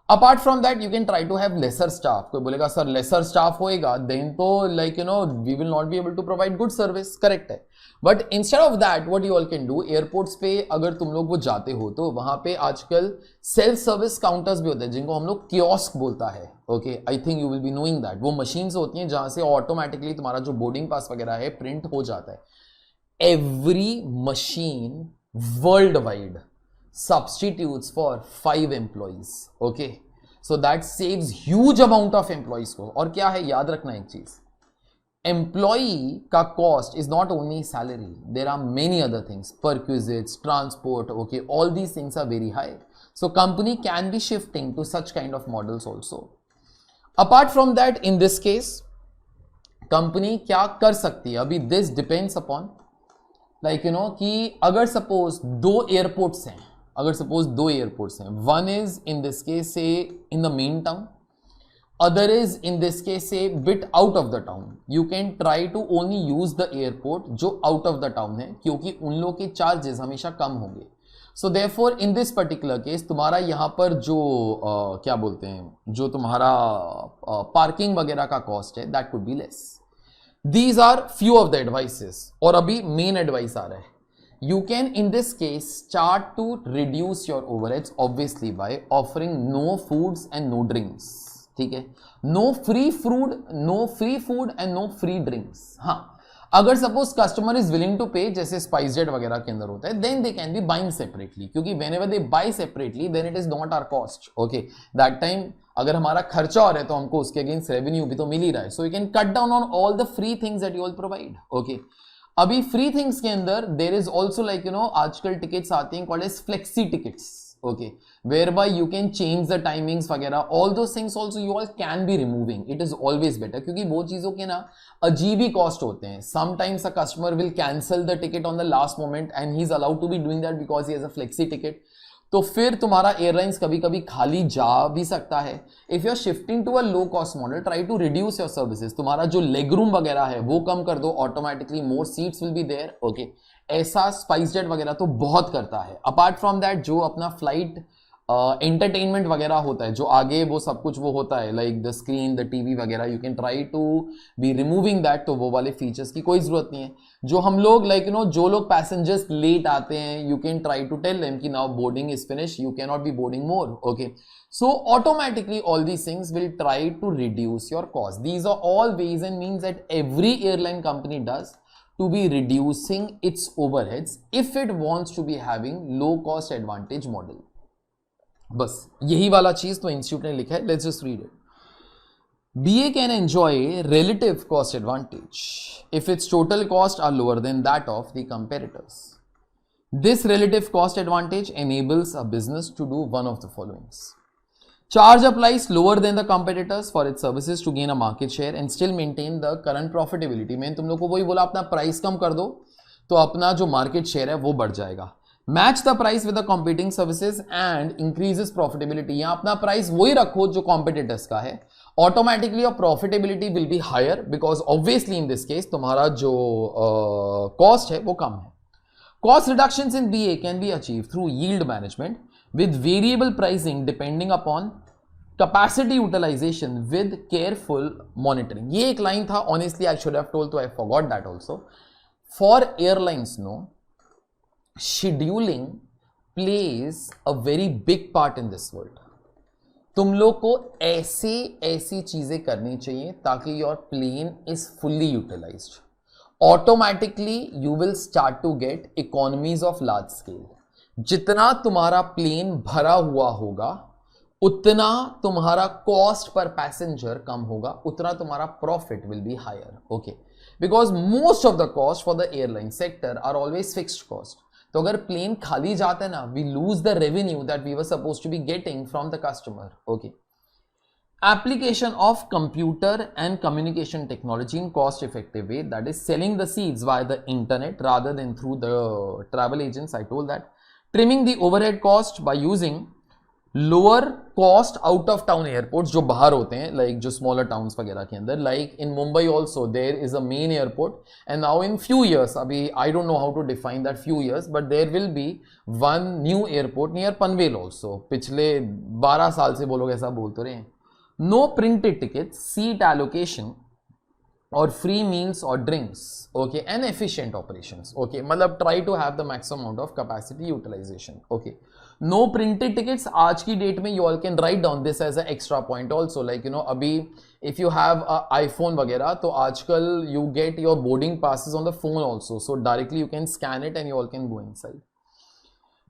apart from that you can try to have lesser staff. कोई बोलेगा सर लेसर स्टाफ होएगा देन तो like you know we will not be able to provide good service. Correct है, but instead of that what you all can do, airports पे अगर तुम लोग वो जाते हो तो वहां पे आजकल सेल्फ सर्विस काउंटर्स भी होते हैं जिनको हम लोग कियोस्क बोलता है. Okay, I think you will be knowing that. वो मशीन्स होती हैं जहां से ऑटोमेटिकली तुम्हारा जो बोर्डिंग पास वगैरह है प्रिंट हो जाता है. Every machine world wide substitutes for 5 employees. Okay, so that saves huge amount of employees को. और क्या है, याद रखना एक चीज, एम्प्लॉई का cost is not only salary, there are many other things, perquisites, transport. Okay, all these things are very high, so company can be shifting to such kind of models also. Apart from that, in this case company क्या कर सकती है? अभी this depends upon like you know कि अगर suppose दो airports हैं, one is in this case से in the main town, other is in this case a bit out of the town. You can try to only use the airport जो out of the town है क्योंकि उन लोग के charges हमेशा कम होंगे. So therefore in this particular case तुम्हारा यहाँ पर जो क्या बोलते हैं, जो तुम्हारा पार्किंग वगैरह का कॉस्ट है that could be less. These are few of the advices. और अभी मेन एडवाइस आ रहा है. You can in this case start to reduce your overheads obviously by offering no foods and no drinks. ठीक है, no free food and no free drinks. हाँ, अगर suppose customer is willing to pay, जैसे SpiceJet वगैरह के अंदर होता है, then they can be buying separately, क्योंकि whenever they buy separately then it is not our cost. Okay, that time अगर हमारा खर्चा हो रहा है तो हमको उसके अगेंस्ट रेवेन्यू भी तो मिल ही रहा है. So you can cut down on all the free things that you all provide. Okay, अभी फ्री थिंग्स के अंदर there is also like you know आजकल टिकट्स आती हैं called as flexi tickets. Okay, whereby you can change the timings वगैरह, all those things also you all can be removing. It is always better, क्योंकि वो चीजों के ना अजीब ही कॉस्ट होते हैं. Sometimes a customer will cancel the ticket on the last moment and he is allowed to be doing that because he has a flexi ticket. तो फिर तुम्हारा एयरलाइंस कभी कभी खाली जा भी सकता है. If you are shifting to a low cost model, try to reduce your services. तुम्हारा जो लेग रूम वगैरह है वो कम कर दो, automatically more seats will be there. Okay, ऐसा स्पाइस जेट वगैरह तो बहुत करता है. अपार्ट फ्रॉम दैट जो अपना फ्लाइट एंटरटेनमेंट वगैरह होता है, जो आगे वो सब कुछ वो होता है, like the screen, the TV वगैरह, you can try to be removing that. तो वो वाले फीचर्स की कोई जरूरत नहीं है. जो हम लोग लाइक यू नो जो लोग पैसेंजर्स लेट आते हैं, you can try to tell them कि now boarding is finish, you can not be boarding more. Okay, so automatically all these things will try to reduce your cost. These are all ways and means that every airline company does to be reducing its overheads if it wants to be having low cost advantage model. बस यही वाला चीज तो institute ने लिखा है. Let's just read it. BA can enjoy relative cost advantage if its total costs are lower than that of the competitors. This relative cost advantage enables a business to do one of the followings. Charge a price lower than the competitors for its services to gain a market share and still maintain the current profitability. मैंने तुम लोग को वही बोला, अपना price कम कर दो तो अपना जो मार्केट शेयर है वो बढ़ जाएगा. Match the price with the competing services and increases profitability. यहां अपना प्राइस वही रखो जो कॉम्पिटिटर्स का है, ऑटोमेटिकली और profitability will be higher because obviously in this case तुम्हारा जो कॉस्ट है वो कम है. Cost reductions in BA can be achieve through yield management with variable pricing depending upon capacity utilization with careful monitoring. ये एक line था, honestly I should have told, so I forgot that also. For airlines, no, scheduling plays a very big part in this world. तुम लोग को ऐसी चीजें करनी चाहिए ताकि your plane is fully utilized. Automatically you will start to get economies of large scale. जितना तुम्हारा प्लेन भरा हुआ होगा उतना तुम्हारा कॉस्ट पर पैसेंजर कम होगा, उतना तुम्हारा profit will be higher. Okay, because most of the cost for the airline sector are always fixed cost. तो अगर प्लेन खाली जाता है ना, we lose the revenue that we were suppose to be getting from the customer. Okay, application of computer and communication technology in cost effective way, that is selling the seats via the internet rather than through the travel agents. I told that. Trimming the overhead cost by using lower cost out of town airports जो बाहर होते हैं, like जो smaller towns वगैरह के अंदर, like in Mumbai also there is a main airport and now in few years, अभी I don't know how to define that few years, but there will be one new airport near Panvel also. पिछले 12 साल से वो लोग ऐसा बोलते रहे हैं. No printed tickets, seat allocation or free meals or drinks. Okay, and efficient operations. Okay, मतलब try to have the maximum amount of capacity utilization. Okay, no printed tickets. आज की डेट में you all can write down this as an extra point also. Like you know, अभी if you have a iPhone वगैरह तो आजकल you get your boarding passes on the phone also. So directly you can scan it and you all can go inside.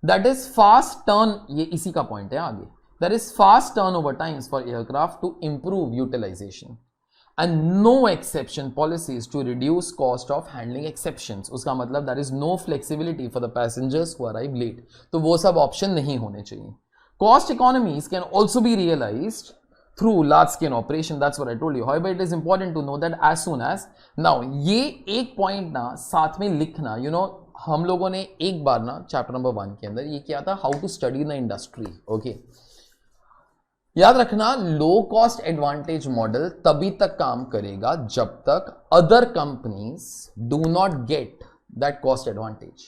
That is fast turn. ये इसी का point है आगे. There is fast turnover times for aircraft to improve utilization and no exception policies to reduce cost of handling exceptions. उसका मतलब there is no flexibility for the passengers who arrive late. तो वो सब option नहीं होने चाहिए. Cost economies can also be realized through large scale operation. That's what I told you. However, it is important to know that as soon as now ये एक point ना साथ में लिखना, you know, हम लोगों ने एक बार ना chapter number 1 के अंदर ये किया था how to study the industry. Okay, याद रखना, लो कॉस्ट एडवांटेज मॉडल तभी तक काम करेगा जब तक other companies do not get that cost advantage.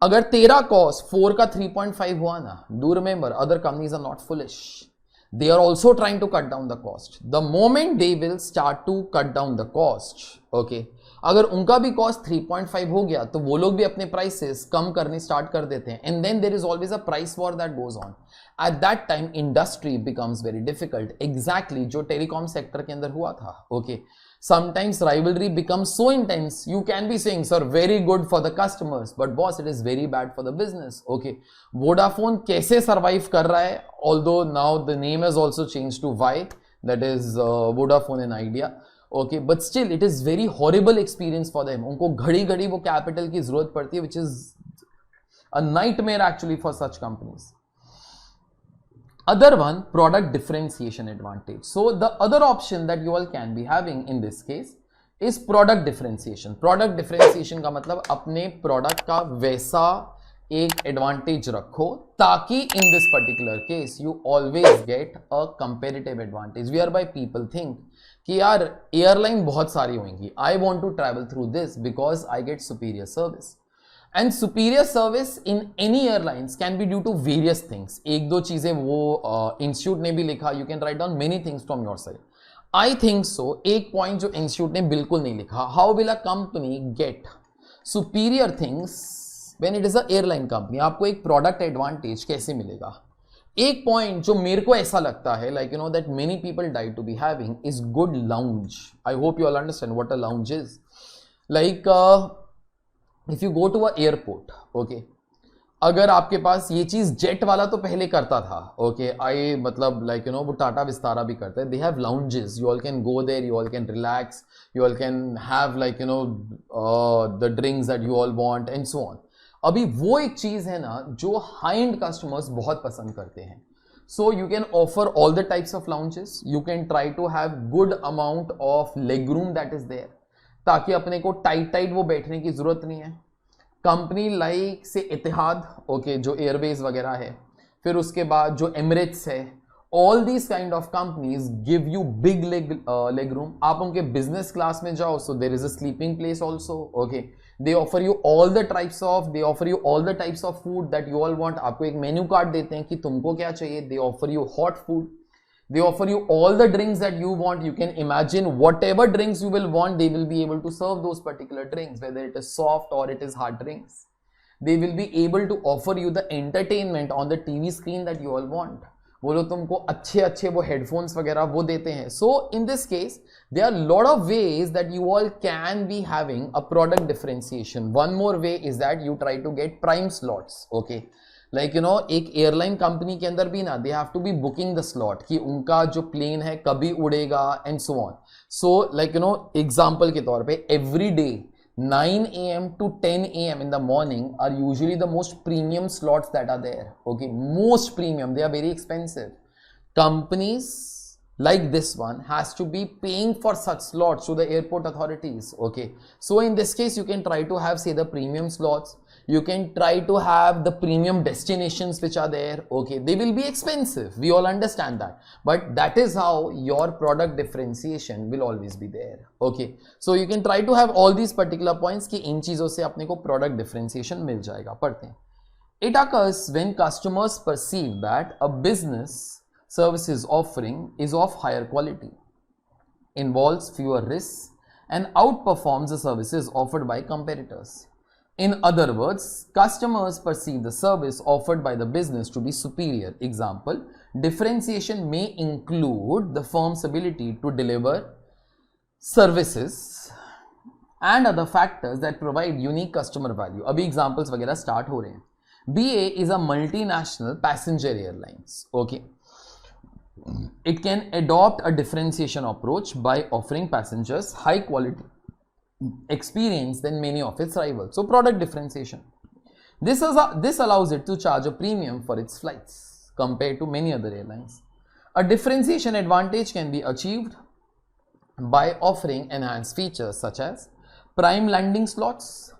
अगर तेरा कॉस्ट 4 का 3.5 हुआ ना, do remember other companies are not foolish. they are also trying to cut down the cost. The moment they will start to cut down the cost, okay, अगर उनका भी cost 3.5 हो गया तो वो लोग भी अपने प्राइसेस कम करने स्टार्ट कर देते हैं, and then there is always a price war that goes on. At that time industry becomes very difficult. Exactly जो टेलीकॉम सेक्टर के अंदर हुआ था. Okay, sometimes rivalry becomes so intense, you can be saying sir very good for the customers, but boss it is very bad for the business. Okay, Vodafone कैसे survive कर रहा है, although now the name has also changed to Vi, that is Vodafone and Idea. Okay, but still it is very horrible experience for them. उनको घड़ी घड़ी वो capital की जरूरत पड़ती है, which is a nightmare actually for such companies. Other one, product differentiation advantage. So the other option that you all can be having in this case is product differentiation. Product differentiation का मतलब अपने product का वैसा एक advantage रखो ताकि in this particular case you always get a competitive advantage, whereby people think कि यार airline बहुत सारी होंगी, I want to travel through this because I get superior service. And superior service in any airlines can be due to various things. एक दो चीजें वो institute ने भी लिखा, you can write down many things from your side. I think so. एक point जो institute ने बिल्कुल नहीं लिखा, how will a company get superior things when it is a airline company? आपको एक प्रोडक्ट एडवांटेज कैसे मिलेगा? एक पॉइंट जो मेरे को ऐसा लगता है, like you know that many people die to be having, is good lounge. I hope you all understand what a lounge is. Like if you go to a airport, okay, अगर आपके पास ये चीज जेट वाला तो पहले करता था, okay, आई मतलब लाइक यू नो वो टाटा विस्तारा भी करते हैं, they have lounges, you all can go there, you all can relax, you all can have like you know the drinks that you all want and so on. अभी वो एक चीज है ना जो हाई एंड कस्टमर्स बहुत पसंद करते हैं. So you can offer all the types of lounges, you can try to have good amount of leg room that is there, ताकि अपने को टाइट वो बैठने की जरूरत नहीं है. कंपनी लाइक से इतिहाद, ओके, जो एयरवेज वगैरह है, फिर उसके बाद जो एमिरेट्स है, all these kind of companies give you big leg room. आप उनके बिजनेस क्लास में जाओ, so there is a sleeping place also. Okay, they offer you all the types of food that you all want. आपको एक menu card देते हैं कि तुमको क्या चाहिए. दे offer you hot food, they offer you all the drinks that you want. You can imagine whatever drinks you will want, they will be able to serve those particular drinks, whether it is soft or it is hard drinks. They will be able to offer you the entertainment on the TV screen that you all want. वो लोग तुमको अच्छे वो headphones वगैरह वो देते हैं. So in this case there are a lot of ways that you all can be having a product differentiation. One more way is that you try to get prime slots. Okay, like you know एक airline company के अंदर भी ना, they have to be booking the slot कि उनका जो plane है कभी उड़ेगा and so on. So like you know example के तौर पे every day 9 AM to 10 AM in the morning are usually the most premium slots that are there. Okay, most premium, they are very expensive. Companies like this one has to be paying for such slots to the airport authorities. Okay, so in this case you can try to have say the premium slots. You can try to have the premium destinations which are there. Okay, they will be expensive, we all understand that, but that is how your product differentiation will always be there. Okay, so you can try to have all these particular points कि इन चीजों से अपने को product differentiation मिल जाएगा. पढ़ते हैं. It occurs when customers perceive that a business services offering is of higher quality, involves fewer risks, and outperforms the services offered by competitors. In other words, customers perceive the service offered by the business to be superior. Example, differentiation may include the firm's ability to deliver services and other factors that provide unique customer value. अभी examples वगैरह start हो रहे हैं. BA is a multinational passenger airlines. Okay, it can adopt a differentiation approach by offering passengers high quality experience than many of its rivals. So product differentiation, this allows it to charge a premium for its flights compared to many other airlines. A differentiation advantage can be achieved by offering enhanced features such as prime landing slots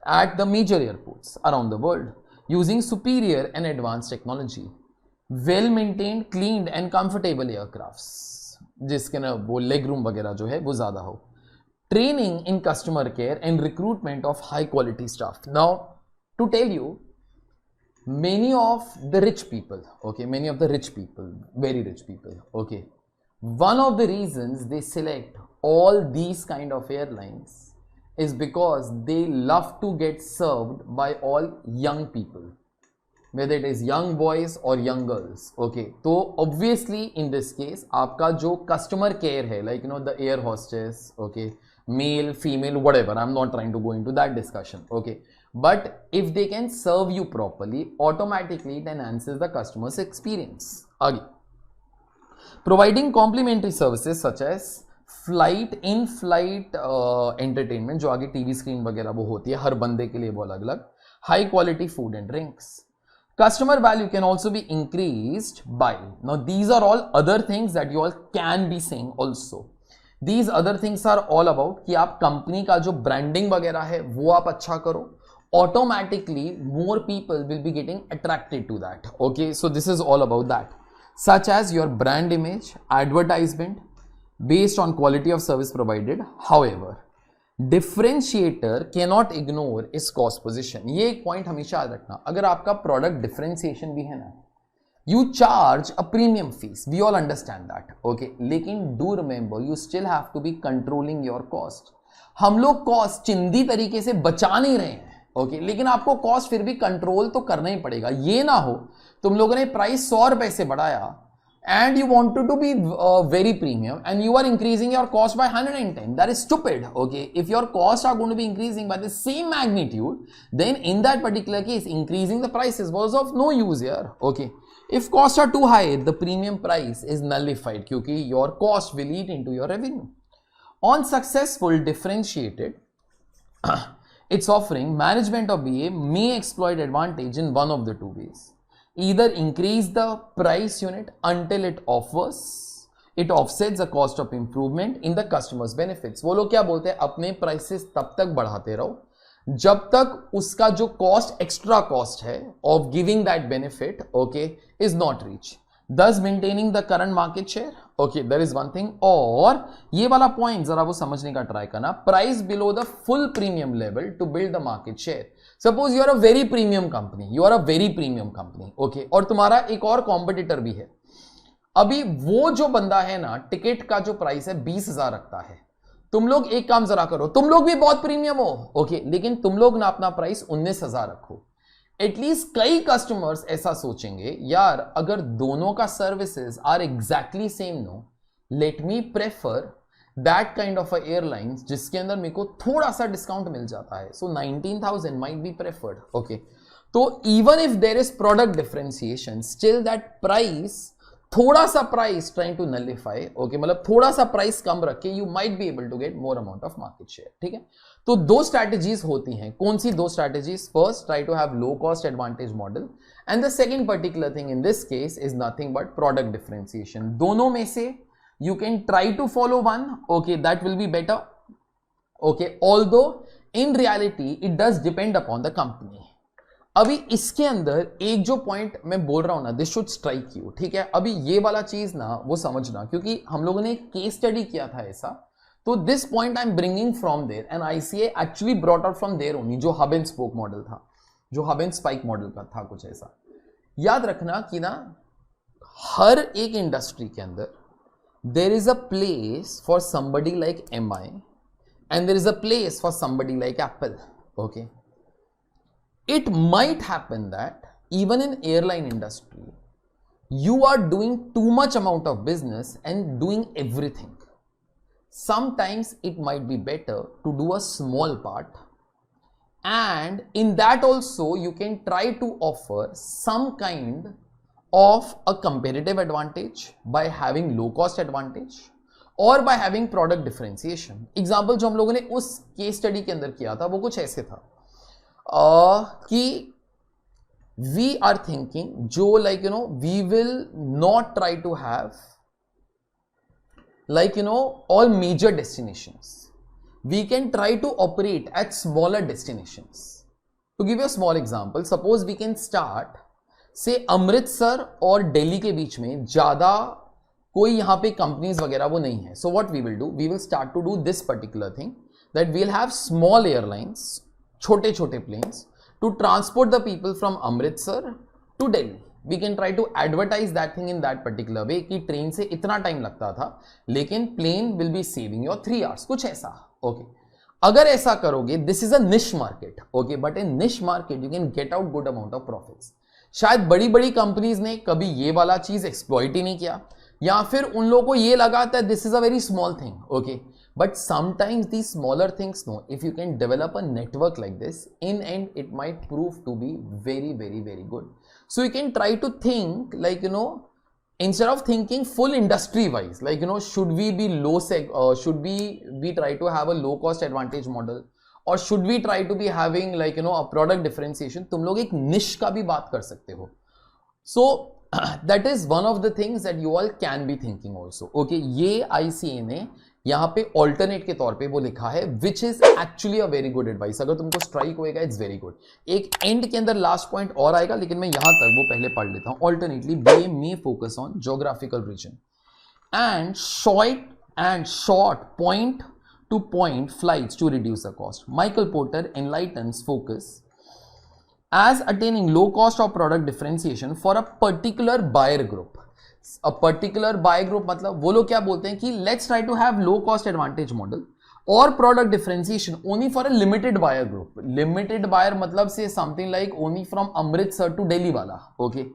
at the major airports around the world, using superior and advanced technology, well maintained, cleaned and comfortable aircrafts जिसके ना वो leg room वगैरह जो है वो ज्यादा हो, training in customer care and recruitment of high quality staff. Now to tell you, many of the rich people, okay, many of the rich people, very rich people, okay, one of the reasons they select all these kind of airlines is because they love to get served by all young people, whether it is young boys or young girls, okay. तो obviously in this case आपका जो customer care है, like you know the air hostess, okay, male, female, whatever, I'm not trying to go into that discussion, okay, but if they can serve you properly, automatically it enhances the customer's experience. आगे, providing complimentary services such as flight in flight entertainment, जो आगे TV screen वगैरह वो होती है हर बंदे के लिए वो अलग अलग, high quality food and drinks. Customer value can also be increased by, now these are all other things that you all can be saying also. These other things are all about कि आप company का जो branding वगैरह है वो आप अच्छा करो, automatically more people will be getting attracted to that, okay. So this is all about that, such as your brand image, advertisement based on quality of service provided. However, differentiator cannot ignore is cost position. ये एक point हमेशा याद रखना, अगर आपका product differentiation भी है ना, you charge a premium fees, we all understand that, okay, लेकिन do remember you still have to be controlling your cost. हम लोग कॉस्ट चिंदी तरीके से बचा नहीं रहे हैं, okay, लेकिन आपको कॉस्ट फिर भी कंट्रोल तो करना ही पड़ेगा. ये ना हो तुम लोगों ने प्राइस 100 रुपए से बढ़ाया and you wanted to be very premium and you are increasing your cost by 110. That is stupid, okay. If your costs are going to be increasing by the same magnitude, then in that particular case increasing the prices was of no use here, okay. If costs are too high, the premium price is nullified because your cost will eat into your revenue. On successful differentiated its offering, management of BA may exploit advantage in one of the two ways. Either increase the price unit until it offsets the cost of improvement in the customer's benefits. वो लोग क्या बोलते हैं, अपने prices तब तक बढ़ाते रहो जब तक उसका जो cost, extra cost है of giving that benefit, okay, is not reached, thus maintaining the current market share, okay. There is one thing. और ये वाला point जरा वो समझने का try करना, price below the full premium level to build the market share. Suppose you are a very premium company, okay, और तुम्हारा एक और कॉम्पिटिटर भी है. अभी वो जो बंदा है ना, टिकट का जो प्राइस है 20,000 रखता है, तुम लोग एक काम जरा करो, तुम लोग भी बहुत प्रीमियम हो, ओके, लेकिन तुम लोग ना अपना प्राइस 19,000 रखो. एटलीस्ट कई कस्टमर्स ऐसा सोचेंगे, यार अगर दोनों का services are exactly same, no, let me prefer that kind of a airlines जिसके अंदर मेरे को थोड़ा सा डिस्काउंट मिल जाता है. So 19,000 might be preferred, okay. तो even if there is product differentiation, still that price, थोड़ा सा price trying to nullify, okay, मतलब थोड़ा सा price कम रख के you might be able to get more amount of market share, ठीक है. तो दो strategies होती हैं. कौन सी दो strategies? First, try to have low cost advantage model, and the second particular thing in this case is nothing but product differentiation. दोनों में से you can try to follow one, okay, that will be better, okay, although in reality it does depend upon the company. अभी इसके अंदर एक जो point मैं बोल रहा हूं ना, दिस शुड स्ट्राइक यू, ठीक है. अभी ये वाला चीज ना वो समझना, क्योंकि हम लोगों ने केस स्टडी किया था ऐसा, तो this point I am bringing from there and ICA actually brought out from there only, जो हब एंड स्पोक मॉडल था, जो हब एंड स्पाइक मॉडल का था, कुछ ऐसा. याद रखना कि ना हर एक इंडस्ट्री के अंदर there is a place for somebody like MI and there is a place for somebody like Apple, okay. It might happen that even in airline industry you are doing too much amount of business and doing everything. Sometimes it might be better to do a small part, and in that also you can try to offer some kind of a competitive advantage by having low cost advantage or by having product differentiation. Example जो हम लोगों ने उस case study के अंदर किया था वो कुछ ऐसे था कि we are thinking जो like you know we will not try to have like you know all major destinations. We can try to operate at smaller destinations. To give you a small example, suppose we can start से अमृतसर और दिल्ली के बीच में ज्यादा कोई यहां पे companies वगैरह वो नहीं है. So what we will do, we will start to do this particular thing, that we will have small airlines, छोटे छोटे planes to transport the people from Amritsar to Delhi. We can try to advertise that thing in that particular way कि train से इतना time लगता था लेकिन plane will be saving your 3 hours, कुछ ऐसा. ओके अगर ऐसा करोगे, दिस इज अ निश मार्केट. ओके बट इन निश market you can get out good amount of profits. शायद बड़ी बड़ी कंपनीज ने कभी ये वाला चीज एक्सप्लॉइट ही नहीं किया, या फिर उन लोगों को ये लगा था this is a very small thing. Okay but sometimes these smaller things, no, if you can develop a network like this, in end it might prove to be very very very good. So you can try to think like, you know, instead of thinking full industry wise, like, you know, should we be should we try to have a low cost advantage model, or should we try to be having like, you know, a product differentiation. तुम लोग एक niche का भी बात कर सकते हो. So that is one of the things that you all can be thinking also. Okay, ये ICA ने यहाँ पे ऑल्टरनेट के तौर पे वो लिखा है, which is actually a very good advice. अगर तुमको स्ट्राइक होएगा इट्स वेरी गुड. एक एंड के अंदर लास्ट पॉइंट और आएगा, लेकिन मैं यहां तक वो पहले पढ़ लेता हूं. Alternately BA may focus on geographical region and short point to point flights to reduce the cost. Michael Porter enlightens focus as attaining low cost of product differentiation for a particular buyer group. A particular buyer group मतलब वो लोग क्या बोलते हैं कि let's try to have low cost advantage model or product differentiation only for a limited buyer group. Limited buyer मतलब से something like only from Amritsar to Delhi वाला. Okay,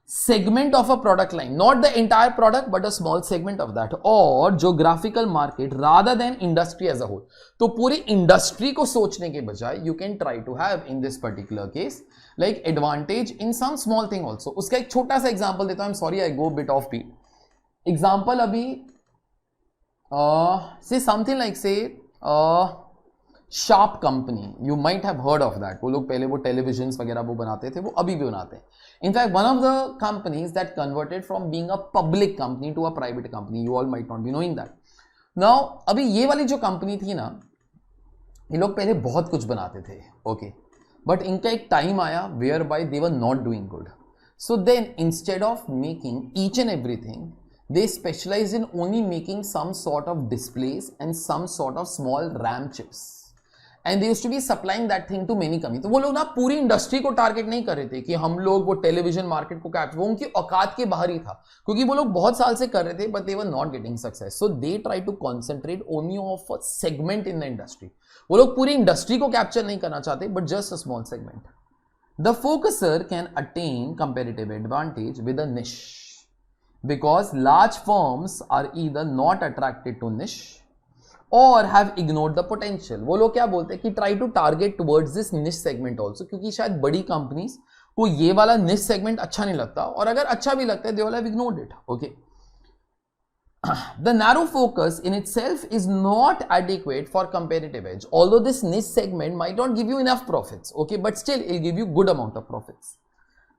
segment of a product line, not the entire product but a small segment of that, or geographical market rather than industry as a whole. तो पूरी industry को सोचने के बजाय you can try to have in this particular case like advantage in some small thing also. उसका एक छोटा सा एग्जांपल देता हूं. I'm sorry I go bit off beat. Example अभी say something like say sharp company, you might have heard of that. वो लोग पहले वो टेलीविजन्स वगैरह वो बनाते थे, वो अभी भी बनाते हैं. In fact one of the companies that converted from being a public company to a private company. You all might not be knowing that. Now अभी ये वाली जो कंपनी थी ना, ये लोग पहले बहुत कुछ बनाते थे. ओके बट इनका एक टाइम आया whereby they were not doing good. So then instead of making each and everything, they specialize in only making some sort of displays and some sort of small RAM chips, and they used to be supplying that thing to many companies. तो वो लोग ना पूरी industry को target नहीं कर रहे थे कि हम लोग वो टेलीविजन मार्केट को कैप्चर, वो उनकी औकात के बाहर ही था, क्योंकि वो लोग बहुत साल से कर रहे थे but they were not getting success. So they try to concentrate only of a segment in the industry. वो लोग पूरी इंडस्ट्री को कैप्चर नहीं करना चाहते but just a small segment. The focuser can attain comparative advantage with a niche because large firms are either not attracted to niche or have ignored the potential. वो लोग क्या बोलते हैं कि try to target towards this niche segment also, क्योंकि शायद बड़ी companies को ये वाला niche segment अच्छा नहीं लगता, और अगर अच्छा भी लगता है they all have ignored it. Okay, the narrow focus in itself is not adequate for competitive edge, although this niche segment might not give you enough profits. Okay, but still it will give you good amount of profits.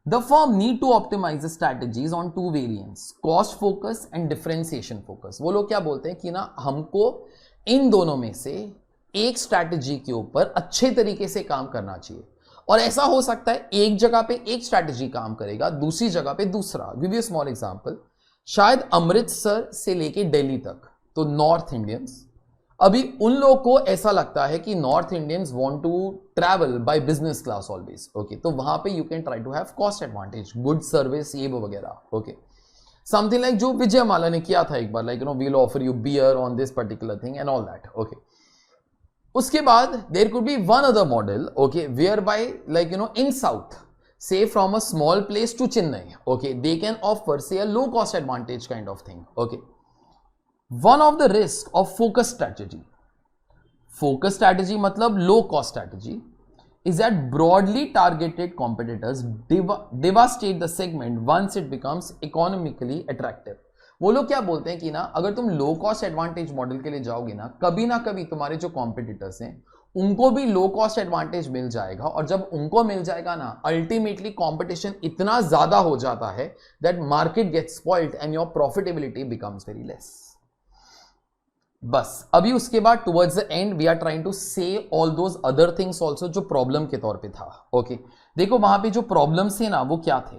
The firm need to optimize the strategies on two variants, cost focus and differentiation focus. वो लोग क्या बोलते हैं कि ना हमको इन दोनों में से एक स्ट्रैटेजी के ऊपर अच्छे तरीके से काम करना चाहिए, और ऐसा हो सकता है एक जगह पे एक स्ट्रैटेजी काम करेगा, दूसरी जगह पे दूसरा. Give you small example. शायद अमृतसर से लेके दिल्ली तक तो नॉर्थ इंडियंस, अभी उन लोगों को ऐसा लगता है कि north Indians want to travel by business class always. Okay, तो वहां पे you can try to have cost advantage, good service, ये वो वगैरह. ओके, समथिंग लाइक जो विजय माला ने किया था एक बार, like you know we'll offer you beer on this particular thing and all that. Okay, उसके बाद there could be one other model, okay, where by like you know in south, say from a small place to Chennai, okay, they can offer say a low cost advantage kind of thing. Okay, one of the risk of focus strategy मतलब low cost strategy is that broadly targeted competitors devastate the segment once it becomes economically attractive. वो लोग क्या बोलते हैं कि ना अगर तुम लो कॉस्ट एडवांटेज मॉडल के लिए जाओगे ना कभी तुम्हारे जो कॉम्पिटिटर्स हैं उनको भी लो कॉस्ट एडवांटेज मिल जाएगा, और जब उनको मिल जाएगा ना अल्टीमेटली कंपटीशन इतना ज्यादा हो जाता है that market gets spoiled and your profitability becomes very less. बस अभी उसके बाद towards the end we are trying to say all those other things also जो प्रॉब्लम के तौर पे था. ओके, देखो वहां पे जो प्रॉब्लम्स थे ना वो क्या थे.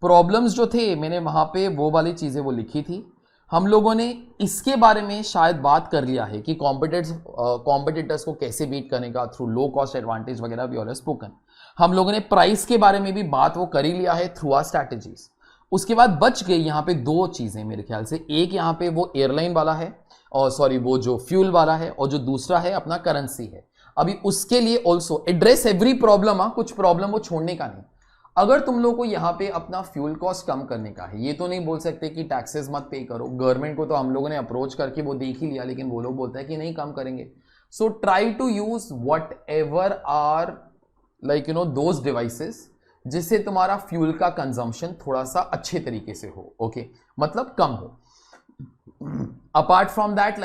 प्रॉब्लम्स जो थे मैंने वहां पे वो वाली चीजें वो लिखी थी. हम लोगों ने इसके बारे में शायद बात कर लिया है कि कॉम्पिटिटर्स को कैसे बीट करने का थ्रू लो कॉस्ट एडवांटेज वगैरह भी ऑलरेडी स्पोकन। हम लोगों ने प्राइस के बारे में भी बात वो कर ही लिया है थ्रू आर स्ट्रैटेजीज। उसके बाद बच गई यहाँ पे दो चीजें मेरे ख्याल से, एक यहाँ पे वो एयरलाइन वाला है और सॉरी वो जो फ्यूल वाला है, और जो दूसरा है अपना करेंसी है। अभी उसके लिए ऑल्सो एड्रेस एवरी प्रॉब्लम, कुछ प्रॉब्लम वो छोड़ने का नहीं। अगर तुम लोग को यहाँ पे अपना फ्यूल कॉस्ट कम करने का है, ये तो नहीं बोल सकते कि टैक्सेस मत पे करो। गवर्नमेंट को तो हम लोगों ने अप्रोच करके वो देख ही लिया, लेकिन वो लोग बोलते हैं कि नहीं कम करेंगे। So try to use whatever are like those devices जिससे तुम्हारा फ्यूल का कंजम्पशन थोड़ा सा अच्छे तरीके से हो, ओके मतलब कम हो। Apart from that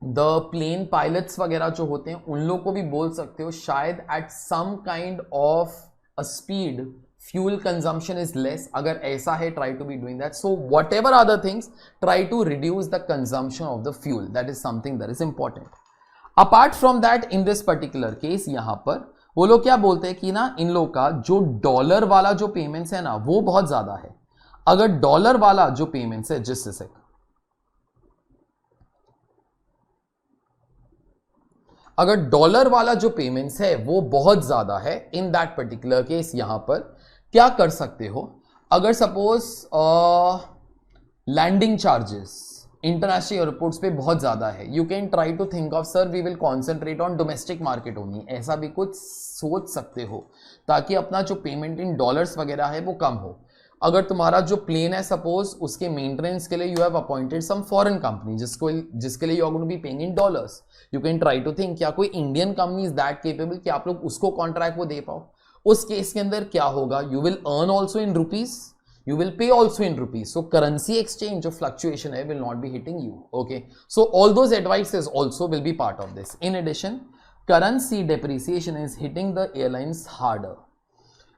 the plane pilots वगैरह जो होते हैं उन लोग को भी बोल सकते हो शायद at some kind of a speed fuel consumption is less, अगर ऐसा है try to be doing that. So whatever other things, try to reduce the consumption of the fuel. That is something that is important. Apart from that, in this particular case यहां पर वो लोग क्या बोलते हैं कि ना इन लोग का जो डॉलर वाला जो पेमेंट्स है ना वो बहुत ज्यादा है। अगर डॉलर वाला जो पेमेंट्स है जिससे अगर डॉलर वाला जो पेमेंट्स है वो बहुत ज्यादा है, इन दैट पर्टिकुलर केस यहां पर क्या कर सकते हो, अगर suppose landing charges international airports पे बहुत ज्यादा है, you can try to think of sir we will concentrate on domestic market only, ऐसा भी कुछ सोच सकते हो ताकि अपना जो पेमेंट इन डॉलर्स वगैरह है वो कम हो। अगर तुम्हारा जो प्लेन है सपोज उसके मेंटेनेंस के लिए you have appointed some foreign company जिसके लिए you are going to be paying in dollars, you can try to think क्या कोई Indian company is that capable कि आप लोग उसको कॉन्ट्रैक्ट वो दे पाओ। उस केस के अंदर क्या होगा, you will earn also in rupees, you will pay also in rupees, so currency exchange of fluctuation will not be hitting you, okay? So all those advices also will be part of this. In addition, currency depreciation is hitting the airlines harder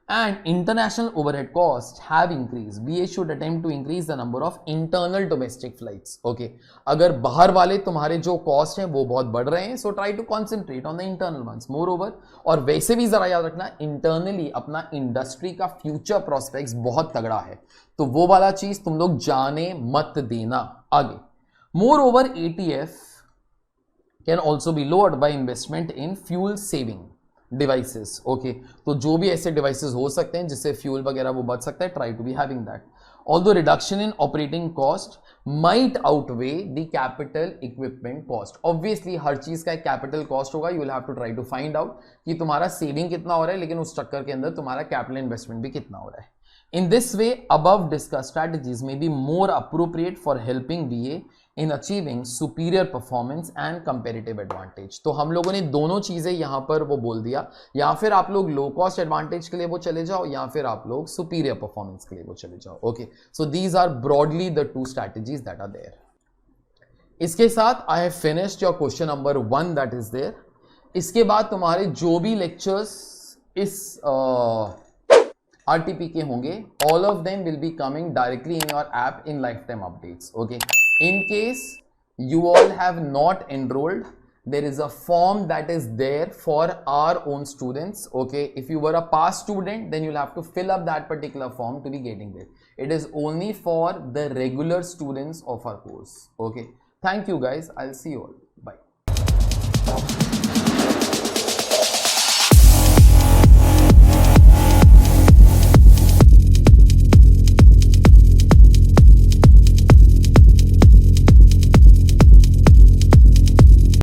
and international overhead costs have increased. BA should attempt to increase the number of internal domestic flights, okay? अगर बाहर वाले तुम्हारे जो cost हैं वो बहुत बढ़ रहे हैं, so try to concentrate on the internal ones. Moreover, और वैसे भी जरा याद रखना इंटरनली अपना इंडस्ट्री का फ्यूचर प्रोस्पेक्ट्स बहुत तगड़ा है, तो वो वाला चीज तुम लोग जाने मत देना आगे। Moreover, ATF can also be lowered by investment in fuel saving devices, okay? तो जो भी ऐसे डिवाइसेस हो सकते हैं जिससे फ्यूल वगैरह वो बच सकता है, try to be having that. Although reduction in operating cost might outweigh the capital equipment cost. Obviously हर चीज का एक कैपिटल कॉस्ट होगा, you will have to try to find out कि तुम्हारा सेविंग कितना हो रहा है, लेकिन उस चक्कर के अंदर तुम्हारा कैपिटल इन्वेस्टमेंट भी कितना हो रहा है। In this way, above discussed strategies may be more appropriate for helping BA in achieving superior performance and competitive advantage. तो हम लोगों ने दोनों चीजें यहां पर वो बोल दिया, या फिर आप लोग लो कॉस्ट एडवांटेज के लिए वो चले जाओ या फिर आप लोग सुपीरियर परफॉर्मेंस के लिए वो चले जाओ, okay? So these are broadly the two strategies that are there. इसके साथ I have finished your question number 1 that is there. इसके बाद तुम्हारे जो भी लेक्चर्स इस RTP के होंगे, all of them will be coming directly in your app in lifetime updates, okay? In case you all have not enrolled, there is a form that is there for our own students, okay? If you were a past student, then you'll have to fill up that particular form to be getting there. It is only for the regular students of our course, okay? Thank you guys, I'll see you all, bye.